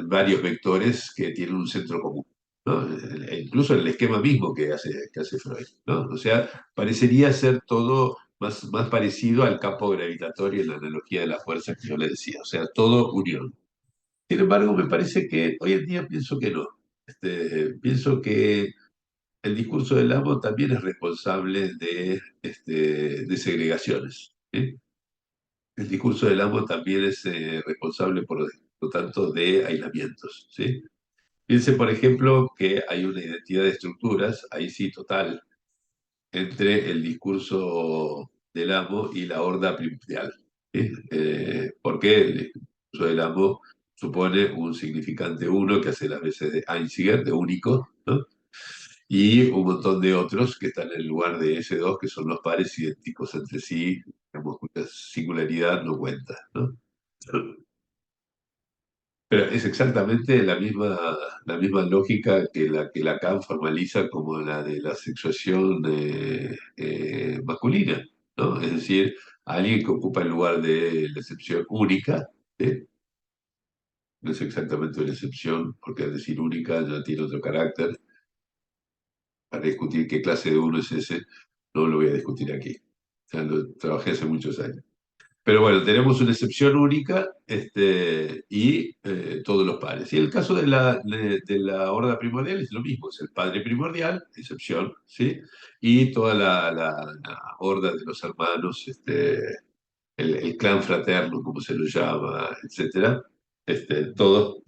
varios vectores que tienen un centro común, ¿no? Incluso en el esquema mismo que hace Freud, ¿no? O sea, parecería ser todo más parecido al campo gravitatorio en la analogía de la fuerza que yo le decía, o sea, todo unión. Sin embargo, me parece que hoy en día pienso que no. Pienso que el discurso del amo también es responsable de segregaciones, ¿sí? El discurso del amo también es responsable, por lo tanto, de aislamientos, ¿sí? Piense, por ejemplo, que hay una identidad de estructuras, ahí sí total, entre el discurso del amo y la horda primordial, ¿sí? Porque el discurso del amo supone un significante uno que hace las veces de Einziger, de único, ¿no? Y un montón de otros que están en el lugar de ese dos, que son los pares idénticos entre sí, digamos, cuya singularidad no cuenta, ¿no? Pero es exactamente la misma lógica que la que Lacan formaliza como la de la sexuación masculina, ¿no? Es decir, alguien que ocupa el lugar de la excepción única, ¿sí? No es exactamente una excepción, porque al decir única ya tiene otro carácter. Para discutir qué clase de uno es ese, no lo voy a discutir aquí. Ya lo trabajé hace muchos años. Pero bueno, tenemos una excepción única y todos los pares. Y el caso de la horda primordial es lo mismo, es el padre primordial, excepción, ¿sí? Y toda la horda de los hermanos, el clan fraterno, como se lo llama, etcétera, todos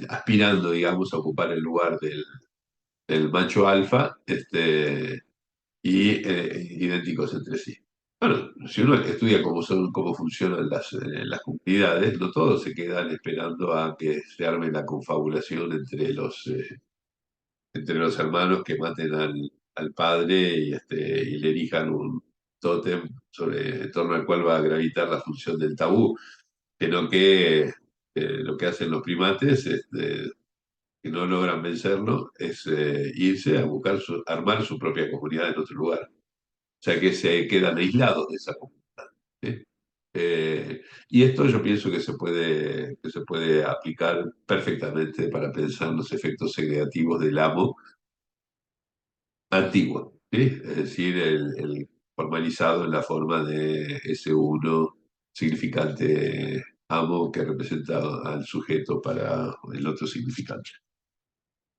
aspirando, digamos, a ocupar el lugar del macho alfa, y idénticos entre sí. Bueno, si uno estudia cómo funcionan las comunidades, no todos se quedan esperando a que se arme la confabulación entre los hermanos que maten al padre y le erijan un tótem en torno al cual va a gravitar la función del tabú, sino que lo que hacen los primates que no logran vencerlo es irse a buscar armar su propia comunidad en otro lugar. O sea que se quedan aislados de esa comunidad, ¿sí? Y esto yo pienso que se puede aplicar perfectamente para pensar los efectos segregativos del amo antiguo, ¿sí? Es decir, el formalizado en la forma de ese uno significante amo que representa al sujeto para el otro significante.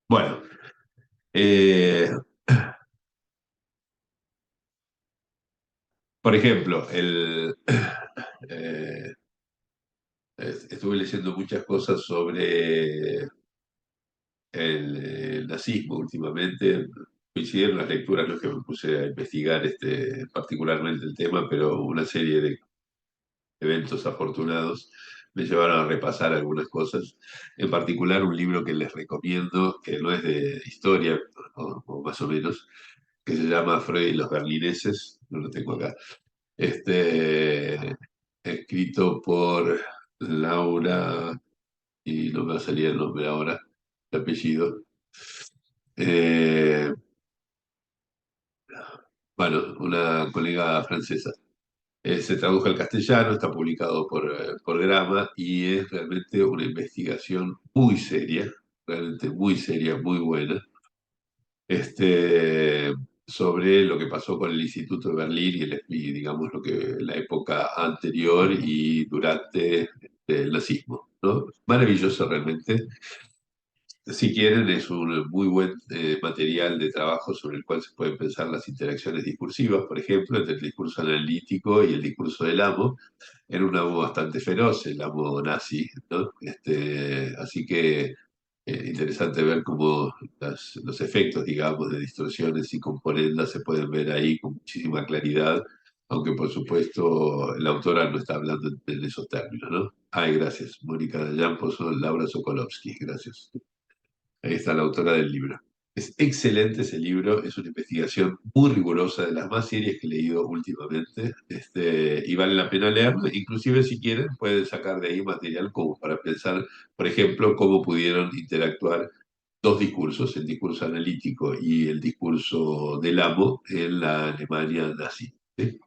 Bueno, eh, por ejemplo, eh, estuve leyendo muchas cosas sobre el nazismo últimamente. Coincidieron las lecturas, no es que me puse a investigar particularmente el tema, pero una serie de eventos afortunados me llevaron a repasar algunas cosas. En particular, un libro que les recomiendo, que no es de historia, o más o menos, que se llama Freud y los berlineses, no lo tengo acá, este, escrito por Laura, y no me va a salir el nombre ahora, el apellido. Eh, bueno, una colega francesa. Se tradujo al castellano, está publicado por Grama y es realmente una investigación muy seria, realmente muy seria, muy buena, este, sobre lo que pasó con el Instituto de Berlín y, digamos, la época anterior y durante el nazismo, ¿no? Maravilloso realmente. Si quieren, es un muy buen material de trabajo sobre el cual se pueden pensar las interacciones discursivas, por ejemplo, entre el discurso analítico y el discurso del amo. Era un amo bastante feroz, el amo nazi, ¿no? Así que interesante ver cómo los efectos, digamos, de distorsiones y componendas se pueden ver ahí con muchísima claridad, aunque por supuesto la autora no está hablando en esos términos, ¿no? Ay, gracias. Mónica Dayan Pozo, Laura Sokolovsky, gracias. Ahí está la autora del libro. Es excelente ese libro, es una investigación muy rigurosa, de las más serias que he leído últimamente, y vale la pena leerlo. Inclusive si quieren, pueden sacar de ahí material como para pensar, por ejemplo, cómo pudieron interactuar dos discursos, el discurso analítico y el discurso del amo en la Alemania nazi. ¿Sí?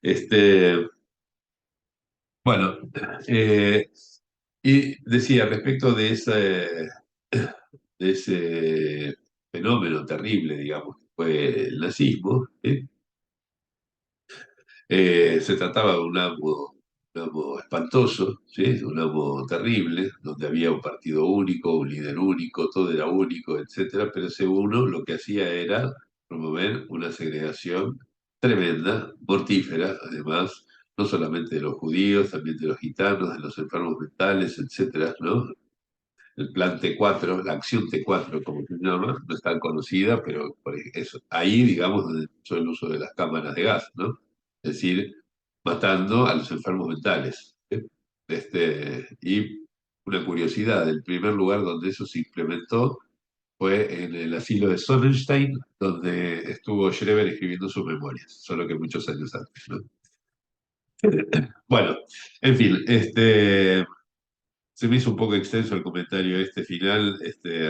Este, bueno, eh, y decía, respecto de ese fenómeno terrible, digamos, que fue el nazismo, se trataba de un amo espantoso, ¿sí? Un amo terrible, donde había un partido único, un líder único, todo era único, etcétera, pero ese uno lo que hacía era promover una segregación tremenda, mortífera, además, no solamente de los judíos, también de los gitanos, de los enfermos mentales, etcétera, ¿no? El plan T4, la acción T4, como se llama, no es tan conocida, pero eso, ahí, digamos, donde empezó el uso de las cámaras de gas, ¿no? Es decir, matando a los enfermos mentales. Y una curiosidad, el primer lugar donde eso se implementó fue en el asilo de Sonnenstein, donde estuvo Schreber escribiendo sus memorias, solo que muchos años antes, ¿no? Bueno, en fin, se me hizo un poco extenso el comentario final,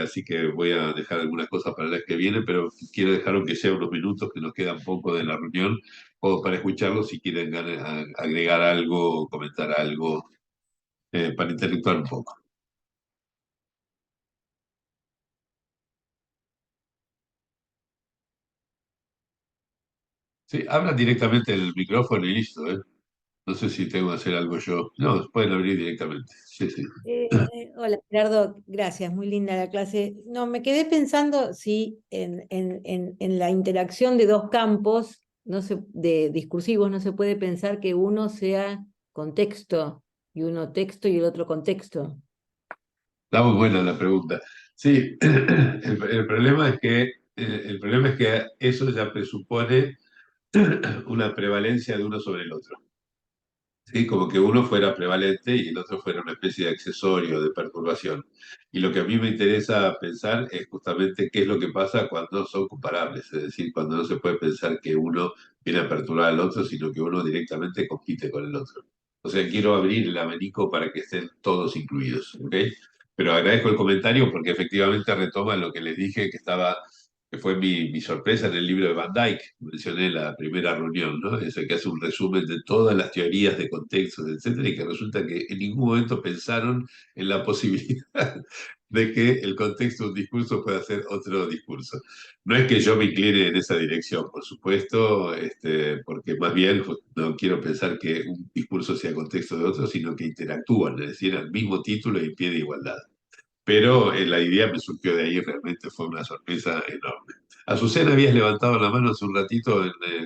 así que voy a dejar algunas cosas para la vez que viene, pero quiero dejar aunque sea unos minutos que nos quedan poco de la reunión, o para escucharlo si quieren agregar algo, comentar algo, para interactuar un poco. Sí, hablan directamente el micrófono y listo, ¿eh? No sé si tengo que hacer algo yo. No, pueden abrir directamente. Sí, sí. Hola Gerardo, gracias, muy linda la clase. No, me quedé pensando si en la interacción de dos campos de discursivos no se puede pensar que uno sea contexto y uno texto y el otro contexto. Está muy buena la pregunta. Sí, el problema es que eso ya presupone una prevalencia de uno sobre el otro. ¿Sí? Como que uno fuera prevalente y el otro fuera una especie de accesorio, de perturbación. Y lo que a mí me interesa pensar es justamente qué es lo que pasa cuando son comparables, es decir, cuando no se puede pensar que uno viene a perturbar al otro, sino que uno directamente compite con el otro. O sea, quiero abrir el abanico para que estén todos incluidos, ¿ok? Pero agradezco el comentario porque efectivamente retoma lo que les dije que fue mi sorpresa en el libro de Van Dyke, mencioné en la primera reunión, ¿no? Ese que hace un resumen de todas las teorías de contextos, etcétera, y que resulta que en ningún momento pensaron en la posibilidad de que el contexto de un discurso pueda ser otro discurso. No es que yo me incline en esa dirección, por supuesto, porque más bien pues, no quiero pensar que un discurso sea contexto de otro, sino que interactúan, es decir, al mismo título y en pie de igualdad. Pero la idea me surgió de ahí, realmente fue una sorpresa enorme. Azucena habías levantado la mano hace un ratito,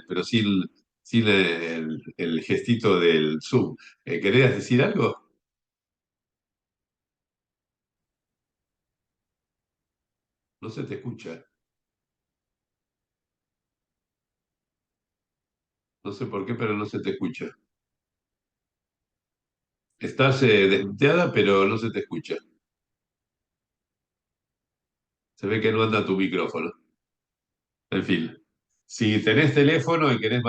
pero sin sin el gestito del Zoom. ¿Querías decir algo? No se te escucha. No sé por qué, pero no se te escucha. Estás desmuteada, pero no se te escucha. Se ve que no anda tu micrófono. En fin. Si tenés teléfono y querés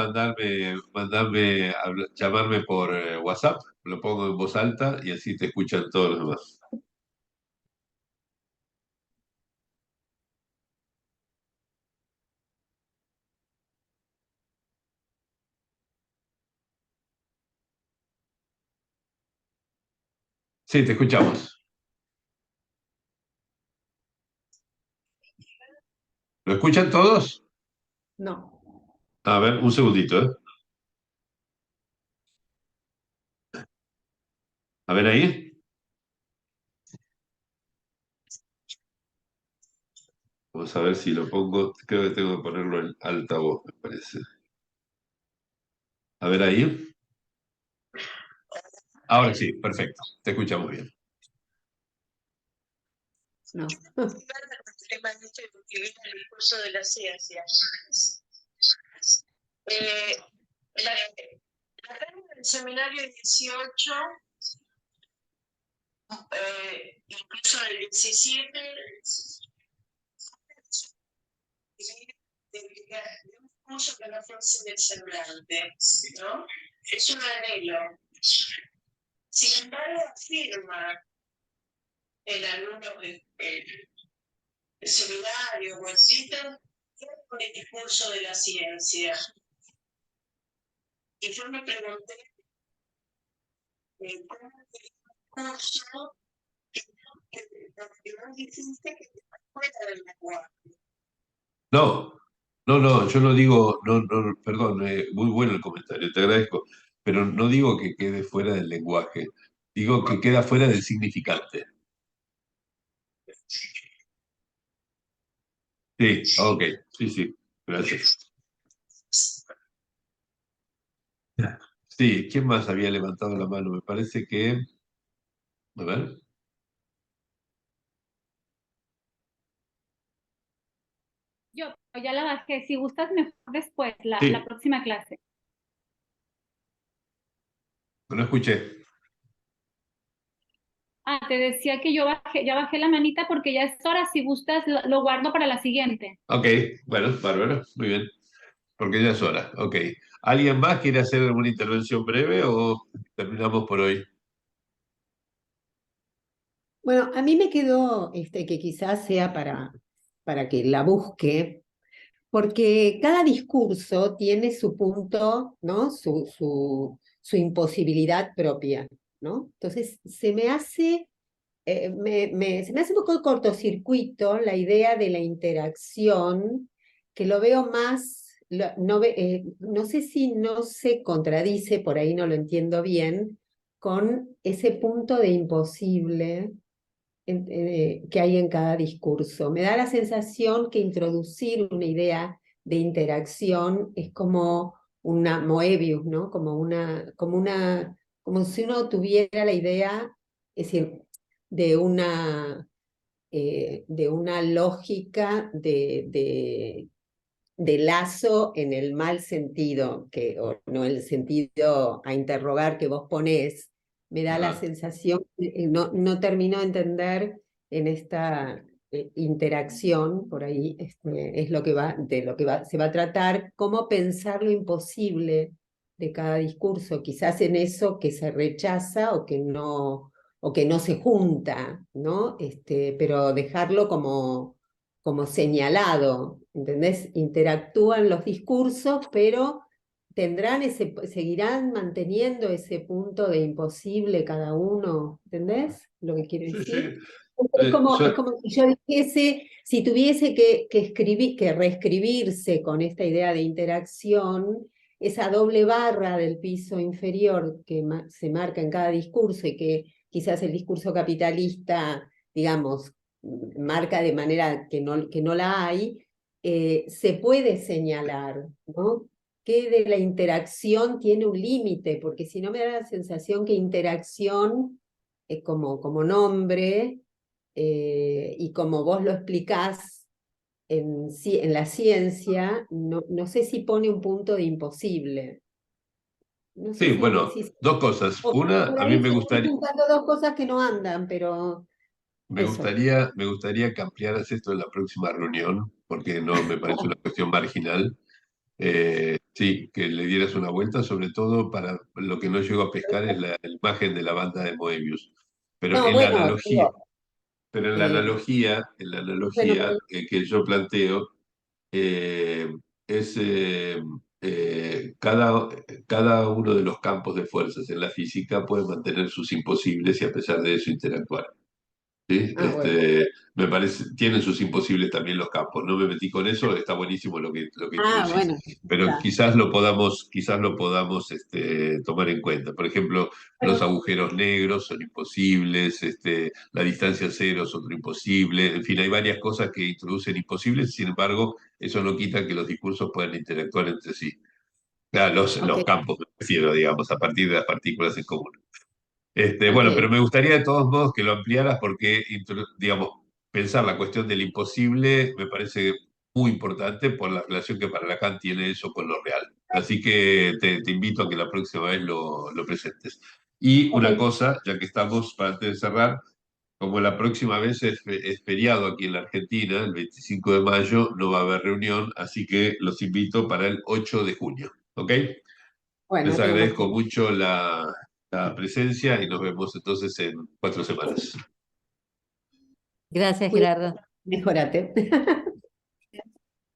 llamarme por WhatsApp, lo pongo en voz alta y así te escuchan todos los demás. Sí, te escuchamos. ¿Lo escuchan todos? No. A ver, un segundito, ¿eh? A ver ahí. Vamos a ver si lo pongo. Creo que tengo que ponerlo en altavoz, me parece. A ver ahí. Ahora sí, perfecto. Te escuchamos bien. No. El discurso de la ciencia. Acá en el seminario 18, incluso en el 17, de un discurso que no fuese del semblante, ¿no? Es un anhelo. Sin embargo, afirma el alumno del seminario o etcétera, con el discurso de la ciencia. Y yo me pregunté cómo el discurso que vos dijiste que está fuera del lenguaje. No, no, yo no digo, no, perdón, muy bueno el comentario, te agradezco, pero no digo que quede fuera del lenguaje, digo que queda fuera del significante. Sí, ok, sí, gracias. Sí, ¿quién más había levantado la mano? Me parece que, a ver, Yo ya la bajé. Si gustas, mejor después, la sí, próxima clase. no escuché. Ah, te decía que ya bajé la manita porque ya es hora. Si gustas, lo guardo para la siguiente. Ok, bueno, bárbaro, muy bien, porque ya es hora, ok. ¿Alguien más quiere hacer alguna intervención breve o terminamos por hoy? Bueno, a mí me quedó que quizás sea para que la busque, porque cada discurso tiene su punto, ¿no? Su imposibilidad propia, ¿no? Entonces, se me hace un poco cortocircuito la idea de la interacción, que lo veo más, no sé si no se contradice, por ahí no lo entiendo bien, con ese punto de imposible que hay en cada discurso. Me da la sensación que introducir una idea de interacción es como una Moebius, ¿no? Como si uno tuviera la idea, es decir, de una lógica de lazo en el mal sentido, o no el sentido a interrogar que vos ponés. Me da la Ajá. sensación, no termino de entender en esta interacción, por ahí es de lo que se va a tratar, cómo pensar lo imposible de cada discurso, quizás en eso que se rechaza o que no se junta, ¿no? Pero dejarlo como señalado, ¿entendés? Interactúan los discursos, pero seguirán manteniendo ese punto de imposible cada uno, ¿entendés lo que quiero Sí, decir? sí. Es como si yo dijese, si tuviese que reescribirse con esta idea de interacción, esa doble barra del piso inferior que se marca en cada discurso y que quizás el discurso capitalista, digamos, marca de manera que no la hay, se puede señalar, ¿no? qué de la interacción tiene un límite, porque si no me da la sensación que interacción, como nombre, y como vos lo explicás en la ciencia, no sé si pone un punto de imposible. No sé Sí, bueno, si dos cosas. Una, por a mí ahí se están juntando dos cosas que no andan, pero eso. me gustaría que ampliaras esto en la próxima reunión, porque no me parece una cuestión marginal. Sí, que le dieras una vuelta, sobre todo para lo que no llego a pescar es la imagen de la banda de Moebius. Pero No, en la bueno, analogía, digo, pero en la bueno, analogía que yo planteo, eh, es cada uno de los campos de fuerzas en la física puede mantener sus imposibles y a pesar de eso interactuar. ¿Sí? bueno. Me parece, tienen sus imposibles también los campos. No me metí con eso, está buenísimo lo que introducís, Bueno, pero está. quizás lo podamos tomar en cuenta. Por ejemplo, los Bueno, agujeros negros son imposibles, la distancia cero es otro imposible, en fin, hay varias cosas que introducen imposibles, sin embargo, eso no quita que los discursos puedan interactuar entre sí. Ah, ok, los campos, me refiero, digamos, a partir de las partículas en común. ok, Bueno, pero me gustaría de todos modos que lo ampliaras porque, digamos, pensar la cuestión del imposible me parece muy importante por la relación que para Lacan tiene eso con lo real. Así que te invito a que la próxima vez lo presentes. Y una ok. cosa, ya que estamos, para antes de cerrar, como la próxima vez es feriado aquí en la Argentina, el 25 de mayo, no va a haber reunión, así que los invito para el 8 de junio. ¿Ok? Les Bueno, tenemos agradezco tiempo. mucho la presencia y nos vemos entonces en 4 semanas. Gracias, Cuídate, Gerardo. mejorate.